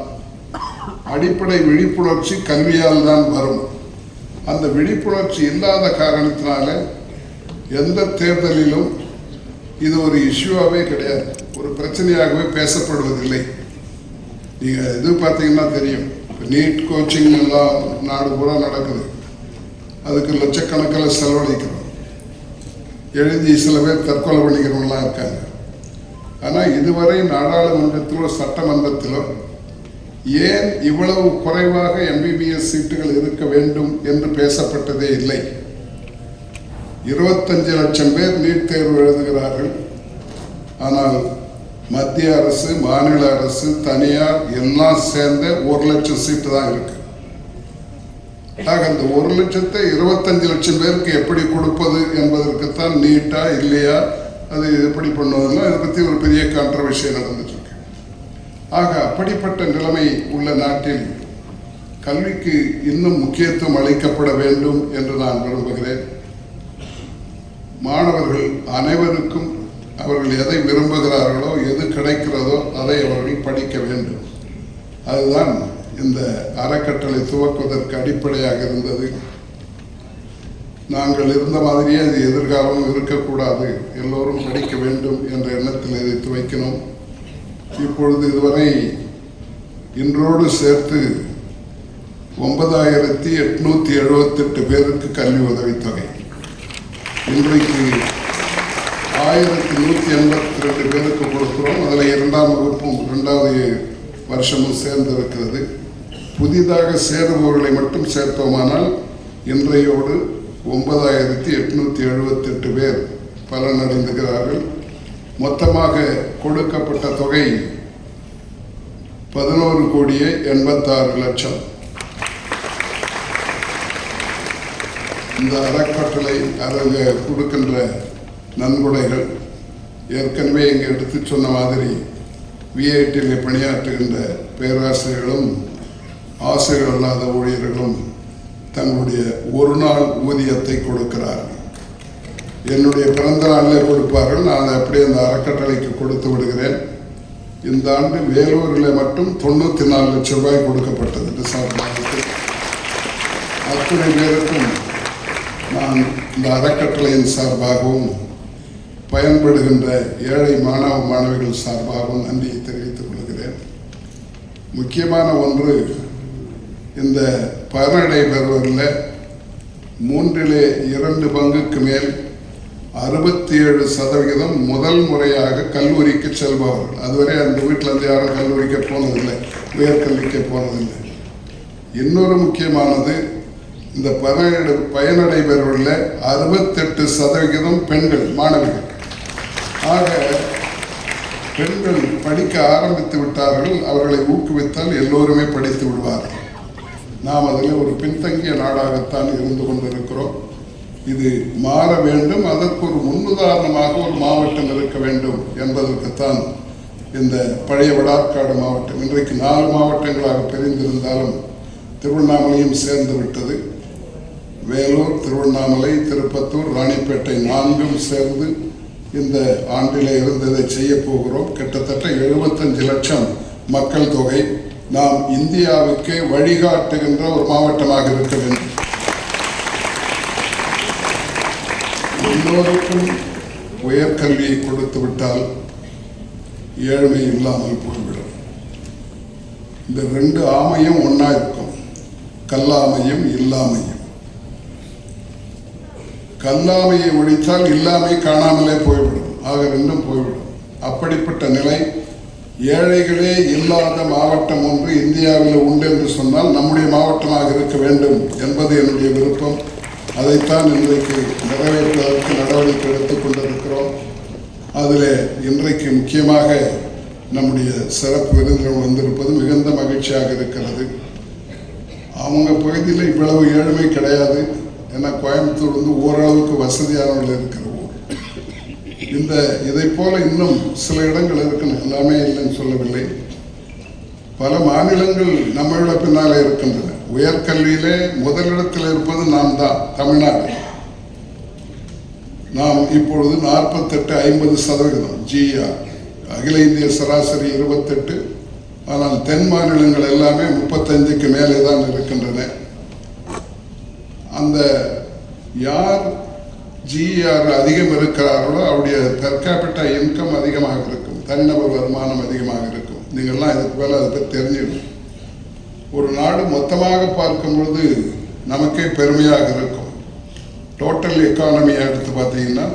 அடிப்படை விழிப்புணர்ச்சி கல்வியால் தான் வரும். அந்த விழிப்புணர்ச்சி இல்லாத காரணத்தினால எந்த தேர்தலிலும் இது ஒரு இஷ்யூவாகவே கிடையாது, ஒரு பிரச்சனையாகவே பேசப்படுவதில்லை. நீங்கள் இது பார்த்தீங்கன்னா தெரியும், நீட் கோச்சிங் எல்லாம் நாடு பூரா நடக்குது. அதுக்கு லட்சக்கணக்கில் செலவழிக்கிறோம். எழுதி சில பேர் தற்கொலை பண்ணிக்கிறவங்களாம் இருக்காங்க. ஆனால் இதுவரை நாடாளுமன்றத்திலோ சட்டமன்றத்திலோ ஏன் இவ்வளவு குறைவாக MBBS சீட்டுகள் இருக்க வேண்டும் என்று பேசப்பட்டதே இல்லை. 25 லட்சம் பேர் நீட் தேர்வு எழுதுகிறார்கள். ஆனால் மத்திய அரசு, மாநில அரசு, தனியார் எல்லாம் சேர்ந்த 1 லட்சம் சீட்டு தான் இருக்கு. அந்த 1 லட்சத்தை 25 லட்சம் பேருக்கு எப்படி கொடுப்பது என்பதற்குத்தான் நீட்டா இல்லையா, அது எப்படி பண்ணுவதெல்லாம் இதை பற்றி ஒரு பெரிய கான்ட்ரவர்சி நடந்துட்டு இருக்கு. ஆக அப்படிப்பட்ட நிலைமை உள்ள நாட்டில் கல்விக்கு இன்னும் முக்கியத்துவம் அளிக்கப்பட வேண்டும் என்று நான் விரும்புகிறேன். மாணவர்கள் அனைவருக்கும் அவர்கள் எதை விரும்புகிறார்களோ, எது கிடைக்கிறதோ அதை அவர்கள் படிக்க வேண்டும். அதுதான் இந்த அறக்கட்டளை துவக்குவதற்கு அடிப்படையாக இருந்தது. நாங்கள் இருந்த மாதிரியே அது எதிர்காலமும் இருக்கக்கூடாது, எல்லோரும் படிக்க வேண்டும் என்ற எண்ணத்தில் இதை துவைக்கணும். இப்பொழுது இதுவரை இன்றோடு சேர்த்து 9878 பேருக்கு கல்வி உதவித்தொகை, இன்றைக்கு 1182 பேருக்கு கொடுக்கிறோம். அதில் 2ஆம் வகுப்பும் 2வது வருஷமும் சேர்ந்து இருக்கிறது. புதிதாக சேருபவர்களை மட்டும் சேர்த்தோமானால் இன்றையோடு 9878 பேர் பலனடைந்துகிறார்கள். மொத்தமாக கொடுக்கப்பட்ட தொகை 11,86,00,000. இந்த அறக்கட்டளை அவங்க கொடுக்கின்ற நன்கொடைகள் ஏற்கனவே இங்கே எடுத்து சொன்ன மாதிரி விஐடியில் பணியாற்றுகின்ற பேராசிரியர்களும் ஆசிரியர்கள் அல்லாத ஊழியர்களும் தங்களுடைய ஒரு நாள் ஊதியத்தை கொடுக்கிறார்கள். என்னுடைய பிறந்த நாளிலே கொடுப்பார்கள். நான் அப்படியே அந்த அறக்கட்டளைக்கு கொடுத்து விடுகிறேன். இந்த ஆண்டு வேலூரில் மட்டும் 94 லட்சம் ரூபாய் கொடுக்கப்பட்டது டிசம்பர் மாதத்தில். அத்தனை பேருக்கும் நான் இந்த அறக்கட்டளையின் சார்பாகவும் பயன்படுகின்ற ஏழை மாணவ மாணவிகள் சார்பாகவும் நன்றியை தெரிவித்துக் கொள்கிறேன். முக்கியமான ஒன்று, இந்த பயனடை பெறுவதில் 2/3 பங்குக்கு மேல் 67% முதல் முறையாக கல்லூரிக்கு செல்பவர்கள். அதுவரை அந்த வீட்டிலேருந்து யாரும் கல்லூரிக்கு போனதில்லை, உயர்கல்விக்கு போனதில்லை. இன்னொரு முக்கியமானது, இந்த பயனடை பெறுவதில் 68% பெண்கள் மாணவிகள். ஆக பெண்கள் படிக்க ஆரம்பித்து விட்டார்கள். அவர்களை ஊக்குவித்தால் எல்லோருமே படித்து விடுவார்கள். நாம் அதில் ஒரு பின்தங்கிய நாடாகத்தான் இருந்து கொண்டிருக்கிறோம். இது மாற வேண்டும். அதற்கு ஒரு முன்னுதாரணமாக ஒரு மாவட்டம் இருக்க வேண்டும் என்பதற்குத்தான் இந்த பழைய வடார்காடு மாவட்டம் இன்றைக்கு 4 மாவட்டங்களாக பிரிந்திருந்தாலும் திருவண்ணாமலையும் சேர்ந்து விட்டது. வேலூர், திருவண்ணாமலை, திருப்பத்தூர், ராணிப்பேட்டை 4ம் சேர்ந்து இந்த ஆண்டிலே இருந்து இதை செய்ய போகிறோம். கிட்டத்தட்ட 75 லட்சம் மக்கள் தொகை. நாம் இந்தியாவுக்கு வழிகாட்டுகின்ற ஒரு மாவட்டமாக இருக்க வேண்டும். எல்லோருக்கும் உயர்கல்வியை கொடுத்து விட்டால் ஏழ்மை இல்லாமல் போய்விடும். இந்த 2 ஆமையும் ஒன்னா இருக்கும், கல்லாமையும் இல்லாமையும். கல்லாமையை ஒழித்தால் இல்லாமை காணாமலே போய்விடும். ஆக 2ம் போய்விடும். அப்படிப்பட்ட நிலை, ஏழைகளே இல்லாத மாவட்டம் ஒன்று இந்தியாவில் உண்டு என்று சொன்னால் நம்முடைய மாவட்டமாக இருக்க வேண்டும் என்பது என்னுடைய விருப்பம். அதைத்தான் இன்றைக்கு நிறைவேற்றுவதற்கு நடவடிக்கை எடுத்துக் கொண்டிருக்கிறோம். அதில் இன்றைக்கு முக்கியமாக நம்முடைய சிறப்பு விருந்தினர் வந்திருப்பது மிகுந்த மகிழ்ச்சியாக இருக்கிறது. அவங்க பகுதியில் இவ்வளவு ஏழ்மை கிடையாது. ஏன்னா கோயம்புத்தூர் வந்து ஓரளவுக்கு வசதியானவர்கள் இருக்கிற ஊர். இதை போல இன்னும் சில இடங்கள் இருக்கணும், எல்லாமே இல்லைன்னு சொல்லவில்லை. பல மாநிலங்கள் நம்மளோட பின்னாலே இருக்கின்றன. உயர்கல்வியிலே முதலிடத்தில் இருப்பது நாம் தான், தமிழ்நாடு. நாம் இப்பொழுது 48-50% GR. அகில இந்திய சராசரி 28. ஆனால் தென் மாநிலங்கள் எல்லாமே 35க்கு மேலே தான் இருக்கின்றன. அந்த யார் GR அதிகம் இருக்கிறார்களோ அவருடைய பெர் கேபிட்டா இன்கம் அதிகமாக இருக்கும், தனிநபர் வருமானம் அதிகமாக இருக்கும். நீங்கள்லாம் இதுக்கு மேலே அதை பற்றி தெரிஞ்சிடும். ஒரு நாடு மொத்தமாக பார்க்கும் பொழுது நமக்கே பெருமையாக இருக்கும். டோட்டல் எக்கானமியை எடுத்து பார்த்தீங்கன்னா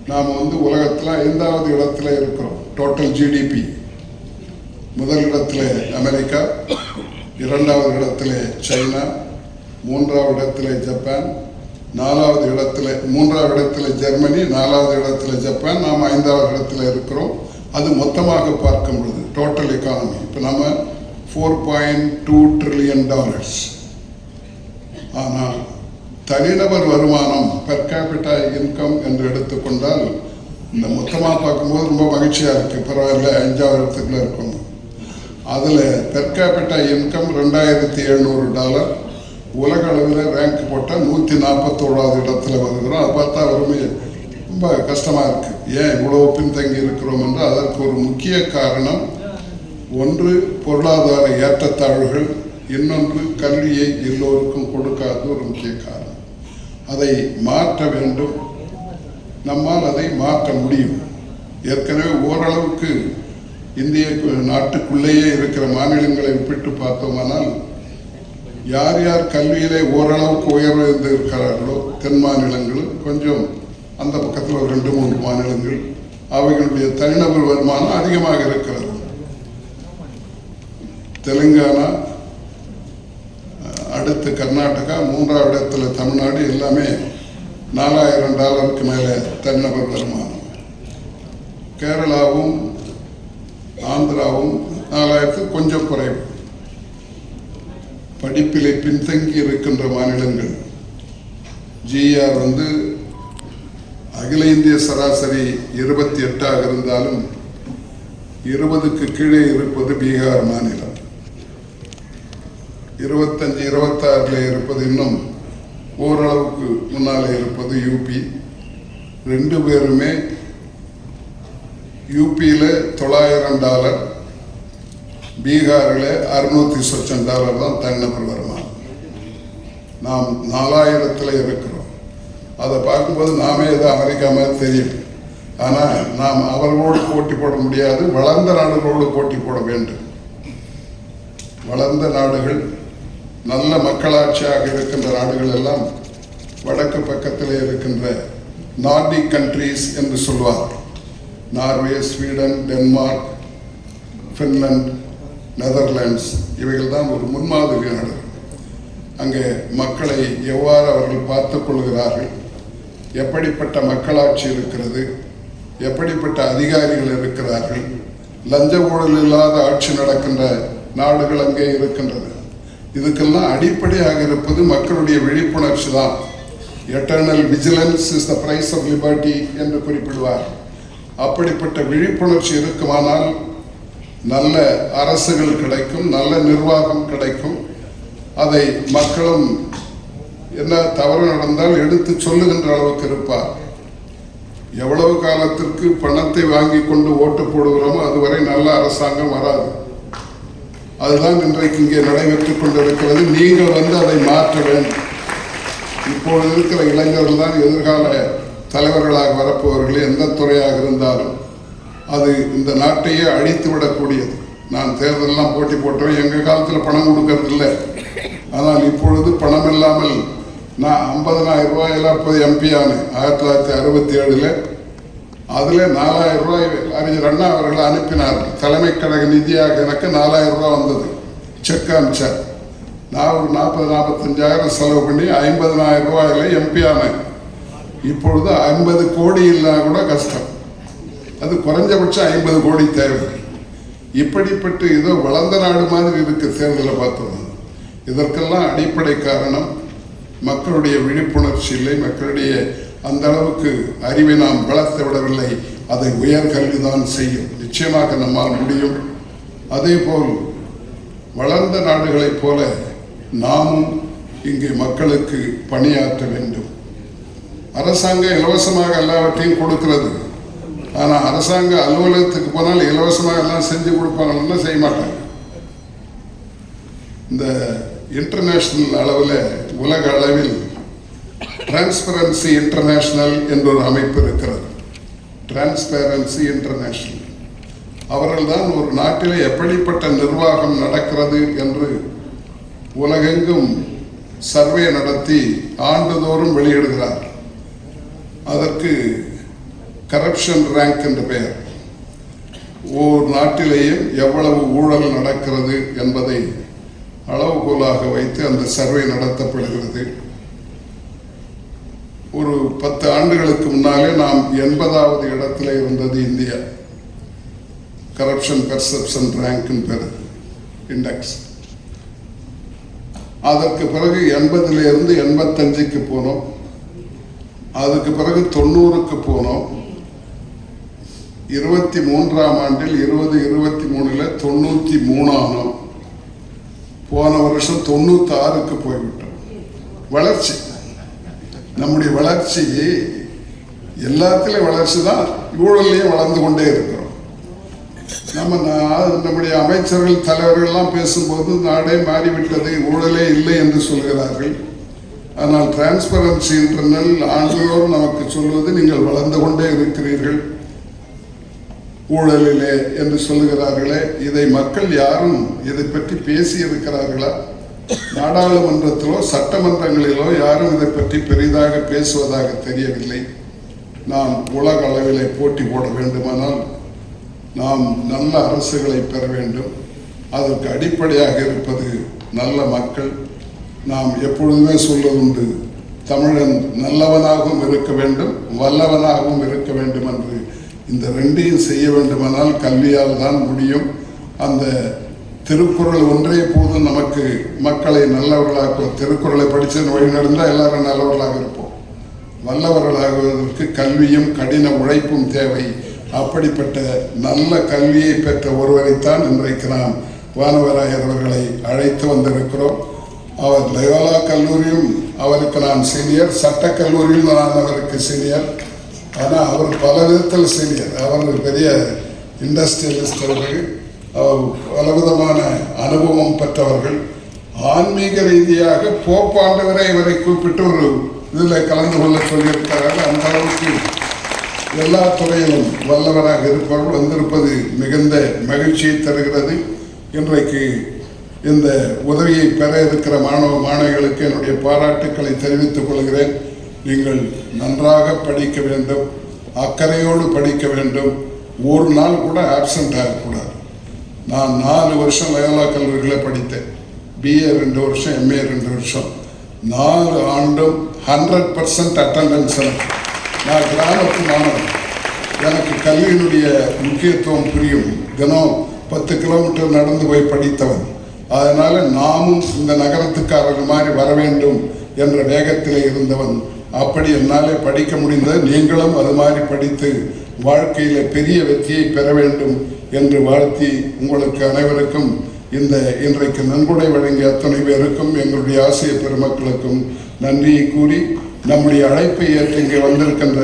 நாம் வந்து உலகத்தில் 5வது இடத்துல இருக்கிறோம். டோட்டல் GDP முதல் இடத்துல அமெரிக்கா, 2வது இடத்துல சைனா, 3வது இடத்துல ஜப்பான், 4வது இடத்துல 3வது இடத்துல ஜெர்மனி, 4வது இடத்துல ஜப்பான், நாம் 5வது இடத்துல இருக்கிறோம். அது மொத்தமாக பார்க்கும் பொழுது டோட்டல் எக்கானமி இப்போ நம்ம $4.2 trillion. ஆனால் தனிநபர் வருமானம் பெர் கேபிட்டா இன்கம் என்று எடுத்துக்கொண்டால் இந்த மொத்தமாக பார்க்கும்போது ரொம்ப மகிழ்ச்சியாக இருக்குது. பரவாயில்ல, 5வது இடத்துக்குள்ள இருக்கணும். அதில் பெர் கேபிட்டா இன்கம் $2,700. உலக அளவில் ரேங்க் போட்டால் 141வது இடத்துல வருகிறோம். அதை பார்த்தா ரொம்ப கஷ்டமாக இருக்குது. ஏன் இவ்வளோ பின்தங்கி இருக்கிறோம் என்று அதற்கு ஒரு முக்கிய காரணம், ஒன்று பொருளாதார ஏற்றத்தாழ்வுகள், இன்னொன்று கல்வியை எல்லோருக்கும் கொடுக்காத ஒரு முக்கிய காரணம். அதை மாற்ற வேண்டும். நம்மால் அதை மாற்ற முடியும். ஏற்கனவே ஓரளவுக்கு இந்திய நாட்டுக்குள்ளேயே இருக்கிற மாநிலங்களை ஒப்பிட்டு பார்த்தோமானால் யார் யார் கல்வியிலே ஓரளவுக்கு உயர்வு இருக்கிறார்களோ தென் மாநிலங்கள், கொஞ்சம் அந்த பக்கத்தில் ஒரு 2-3 மாநிலங்கள், அவைகளுடைய தனிநபர் வருமானம் அதிகமாக இருக்கிறது. தெலுங்கானா, அடுத்து கர்நாடகா, 3வது இடத்துல தமிழ்நாடு, எல்லாமே $4,000 மேலே தனிநபர் வருமானம். கேரளாவும் ஆந்திராவும் 4,000 கொஞ்சம் குறைவு. படிப்பிலே பின்தங்கி இருக்கின்ற மாநிலங்கள் GR வந்து அகில இந்திய சராசரி 28 இருந்தாலும் 20க்கு கீழே இருப்பது பீகார் மாநிலம். 25-26 இருப்பது இன்னும் ஓரளவுக்கு முன்னாலே இருப்பது UP. 2 பேருமே யூபியில் $900, பீகாரில் $600 தான் தனிநபர் வருமானம். நாம் 4000 இருக்கிறோம். அதை பார்க்கும்போது நாமே ஏதோ அமெரிக்கா மாதிரி தெரியும். ஆனால் நாம் அவர்களோடு போட்டி போட முடியாது, வளர்ந்த நாடுகளோடு போட்டி போட வேண்டும். வளர்ந்த நாடுகள், நல்ல மக்களாட்சியாக இருக்கின்ற நாடுகள் எல்லாம் வடக்கு பக்கத்தில் இருக்கின்ற நார்டிக் கண்ட்ரீஸ் என்று சொல்வார். Norway, Sweden, Denmark, Finland, Netherlands இவைகள் தான் ஒரு முன்மாதிரி நாடுகள். அங்கே மக்களை எவ்வாறு அவர்கள் பார்த்து கொள்கிறார்கள், எப்படிப்பட்ட மக்களாட்சி இருக்கிறது, எப்படிப்பட்ட அதிகாரிகள் இருக்கிறார்கள், லஞ்ச ஊழல் இல்லாத ஆட்சி நடக்கின்ற நாடுகள் அங்கே இருக்கின்றன. இதுக்கெல்லாம் அடிப்படையாக இருப்பது மக்களுடைய விழிப்புணர்ச்சி தான். Eternal vigilance is the price of liberty என்று குறிப்பிடுவார். அப்படிப்பட்ட விழிப்புணர்ச்சி இருக்குமானால் நல்ல அரசுகள் கிடைக்கும், நல்ல நிர்வாகம் கிடைக்கும். அதை மக்களும் என்ன தவறு நடந்தால் எடுத்து சொல்லுகின்ற அளவுக்கு இருப்பார். எவ்வளவு காலத்திற்கு பணத்தை வாங்கி கொண்டு ஓட்டு போடுகிறோமோ அதுவரை நல்ல அரசாங்கம் வராது. அதுதான் இன்றைக்கு இங்கே நடைபெற்றுக் கொண்டிருக்கிறது. நீங்கள் வந்து அதை மாற்ற வேண்டும். இப்பொழுது இருக்கிற இளைஞர்கள் தான் எதிர்கால தலைவர்களாக வரப்போவர்கள். எந்த துறையாக இருந்தாலும் அது இந்த நாட்டையே அழித்து விடக்கூடியது. நான் தேர்தலெல்லாம் போட்டி போட்டவன். எங்கள் காலத்தில் பணம் கொடுக்கறது இல்லை. ஆனால் இப்பொழுது பணம் இல்லாமல் நான் 50,000 ரூபாயில் அப்போது எம்பி ஆனேன் 1967. அதில் 4,000 ரூபாய் அறிஞர் அண்ணா அவர்கள் அனுப்பினார்கள். தலைமை கழக நிதியாக எனக்கு 4,000 ரூபாய் வந்தது. செக் அனுப்பிச்சார். நான் ஒரு 40-45,000 செலவு பண்ணி 50,000 ரூபாயில் எம்பி ஆனேன். இப்பொழுது 50 கோடி இல்லா கூட கஷ்டம். அது குறைஞ்சபட்சம் 50 கோடி தேவை. இப்படிப்பட்டு ஏதோ வளர்ந்த நாடு மாதிரி இருக்கு தேர்தலை பார்த்தோம். இதற்கெல்லாம் அடிப்படை காரணம் மக்களுடைய விழிப்புணர்ச்சி இல்லை. மக்களுடைய அந்த அளவுக்கு அறிவை நாம் வளர்த்து விடவில்லை. அதை உயர்கல்விதான் செய்யும். நிச்சயமாக நம்மால் முடியும். அதே போல் வளர்ந்த நாடுகளைப் போல நாமும் இங்கே மக்களுக்கு பணியாற்ற வேண்டும். அரசாங்கம் இலவசமாக எல்லாவற்றையும் கொடுக்கிறது. ஆனால் அரசாங்க அலுவலகத்துக்கு போனால் இலவசமாக எல்லாம் செஞ்சு கொடுப்பாங்கன்னா செய்ய மாட்டாங்க. இந்த இன்டர்நேஷனல் அளவில், உலக அளவில் டிரான்ஸ்பரன்சி இன்டர்நேஷனல் என்ற ஒரு அமைப்பு இருக்கிறது. டிரான்ஸ்பரன்சி இன்டர்நேஷனல் அவர்கள்தான் ஒரு நாட்டிலே எப்படிப்பட்ட நிர்வாகம் நடக்கிறது என்று உலகெங்கும் சர்வே நடத்தி ஆண்டுதோறும் வெளியிடுகிறார். அதற்கு கரப்ஷன் ரேங்க் என்ற பெயர். ஒவ்வொரு நாட்டிலேயும் எவ்வளவு ஊழல் நடக்கிறது என்பதை அளவுகோலாக வைத்து அந்த சர்வே நடத்தப்படுகிறது. ஒரு 10 ஆண்டுகளுக்கு முன்னாலே நாம் 80வது இடத்துல இருந்தது இந்தியா. கரப்ஷன் பெர்செப்ஷன் ரேங்க் பேர் இண்டெக்ஸ். அதற்கு பிறகு 80லிருந்து 85க்கு போனோம். அதுக்கு பிறகு 90க்கு போனோம். 23ஆம் ஆண்டில் 2023ல் 93 ஆனோம். போன வருஷம் 96க்கு போய்விட்டோம். வளர்ச்சி, நம்முடைய வளர்ச்சி எல்லாத்திலையும் வளர்ச்சி தான். ஊழலையும் வளர்ந்து கொண்டே இருக்கிறோம். நம்முடைய அமைச்சர்கள் தலைவர்கள்லாம் பேசும்போது நாடே மாறிவிட்டது, ஊழலே இல்லை என்று சொல்கிறார்கள். ஆனால் டிரான்ஸ்பரன்சி இன்டர்னல் ஆண்டுதோறும் நமக்கு சொல்வது நீங்கள் வளர்ந்து கொண்டே இருக்கிறீர்கள் ஊழலிலே என்று சொல்லுகிறார்களே. இதை மக்கள் யாரும் இதை பற்றி பேசி இருக்கிறார்களா? நாடாளுமன்றத்திலோ சட்டமன்றங்களிலோ யாரும் இதை பற்றி பெரிதாக பேசுவதாக தெரியவில்லை. நாம் உலக அளவிலே போட்டி போட வேண்டுமானால் நாம் நல்ல அரசுகளை பெற வேண்டும். அதற்கு அடிப்படையாக இருப்பது நல்ல மக்கள். நாம் எப்பொழுதுமே சொல்வதுண்டு, தமிழன் நல்லவனாகவும் இருக்க வேண்டும், வல்லவனாகவும் இருக்க வேண்டும் என்று. இந்த ரெண்டையும் செய்ய வேண்டுமானால் கல்வியால் தான் முடியும். அந்த திருக்குறள் ஒன்றே போதும் நமக்கு மக்களை நல்லவர்களாக்கும். திருக்குறளை படித்து வழி நடந்தால் எல்லாரும் நல்லவர்களாக இருப்போம். வல்லவர்களாகுவதற்கு கல்வியும் கடின உழைப்பும் தேவை. அப்படிப்பட்ட நல்ல கல்வியை பெற்ற ஒருவரைத்தான் இன்றைக்கு நாம் வானவராயர் அவர்களை அழைத்து வந்திருக்கிறோம். அவர் லயோலா கல்லூரியும் அவருக்கு நான் சீனியர், சட்டக்கல்லூரியில் நான் அவருக்கு சீனியர். ஆனால் அவர் பல விதத்தில் சீனியர். அவர் பெரிய இண்டஸ்ட்ரியலிஸ்ட். அவர்கள் பலவிதமான அனுபவம் பெற்றவர்கள். ஆன்மீக ரீதியாக போப்பாண்டவரை இவரை கூப்பிட்டு ஒரு இதில் கலந்து கொள்ள சொல்லியிருக்கிறார்கள். அந்த அளவுக்கு எல்லா துறையிலும் வல்லவராக இருப்பவர்கள் வந்திருப்பது மிகுந்த மகிழ்ச்சியை தருகிறது. இன்றைக்கு இந்த உதவியை பெற இருக்கிற மாணவ மாணவிகளுக்கு என்னுடைய பாராட்டுக்களை தெரிவித்துக் கொள்கிறேன். நீங்கள் நன்றாக படிக்க வேண்டும், அக்கறையோடு படிக்க வேண்டும். ஒரு நாள் கூட ஆப்சண்ட் ஆகக்கூடாது. நான் 4 வருஷம் லயோலா கல்லூரிகளை படித்தேன். BA 2 வருஷம், MA 2 வருஷம். 4 ஆண்டும் 100% அட்டண்டன்ஸ். நான் கிராமத்து மாணவன். எனக்கு கல்வியினுடைய முக்கியத்துவம் புரியும். தினம் 10 கிலோமீட்டர் நடந்து போய் படித்தவன். அதனால் நாமும் இந்த நகரத்துக்காரர்கள் மாதிரி வர வேண்டும் என்ற வேகத்தில் இருந்தவன். அப்படி என்னாலே படிக்க முடிந்தது. நீங்களும் அது மாதிரி படித்து வாழ்க்கையில் பெரிய வெற்றியை பெற வேண்டும் என்று வாழ்த்தி உங்களுக்கு அனைவருக்கும் இந்த இன்றைக்கு நன்கொடை வழங்கிய அத்தனை பேருக்கும் எங்களுடைய ஆசிரிய பெருமக்களுக்கும் நன்றியை கூறி, நம்முடைய அழைப்பை ஏற்று இங்கே வந்திருக்கின்ற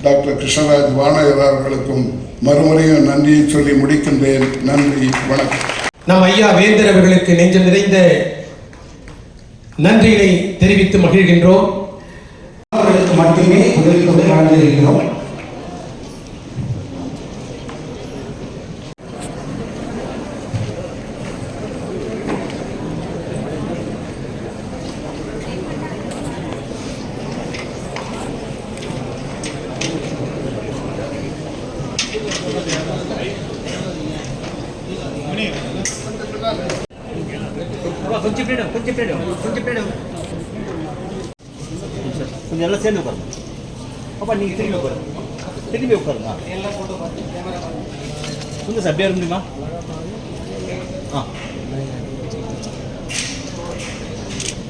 டாக்டர் கிருஷ்ணராஜ் வானகர் அவர்களுக்கும் மறுமுறையும் நன்றியை சொல்லி முடிக்கின்றேன். நன்றி, வணக்கம். நம் ஐயா வேந்தர் அவர்களுக்கு நெஞ்சம் நிறைந்த நன்றிகளை தெரிவித்து மகிழ்கின்றோம். அவர்களுக்கு மட்டுமே உதவித்தொகை வழங்கியிருக்கிறோம். கொஞ்சம் எல்லாம் சேர்ந்து உட்காருங்க. அப்பா நீங்கள் திரும்பி உட்காருங்க, திரும்பி உட்காருங்க. கொஞ்சம் சார் அப்படியே முடியுமா?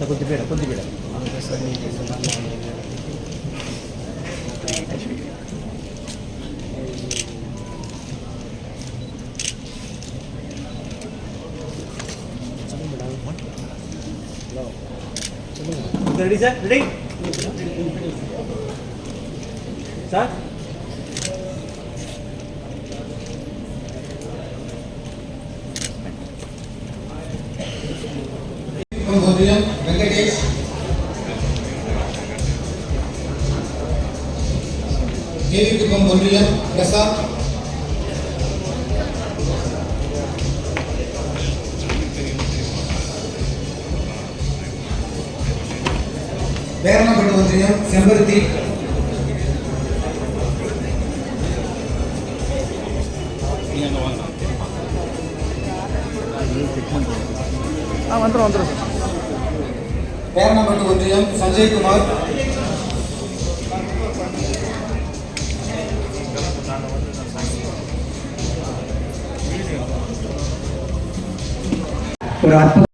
கொஞ்சம் பேர் கொஞ்சம் பேர் ready sir, ready sir. Venkatesh, KV Kuppam ஒன்றியம் பிரசாத், பேரணப்பட்டு ஒன்றியம் செம்பருத்தி, வந்துடும் பேரணப்பட்டு ஒன்றியம் சஞ்சய்குமார், ஒரு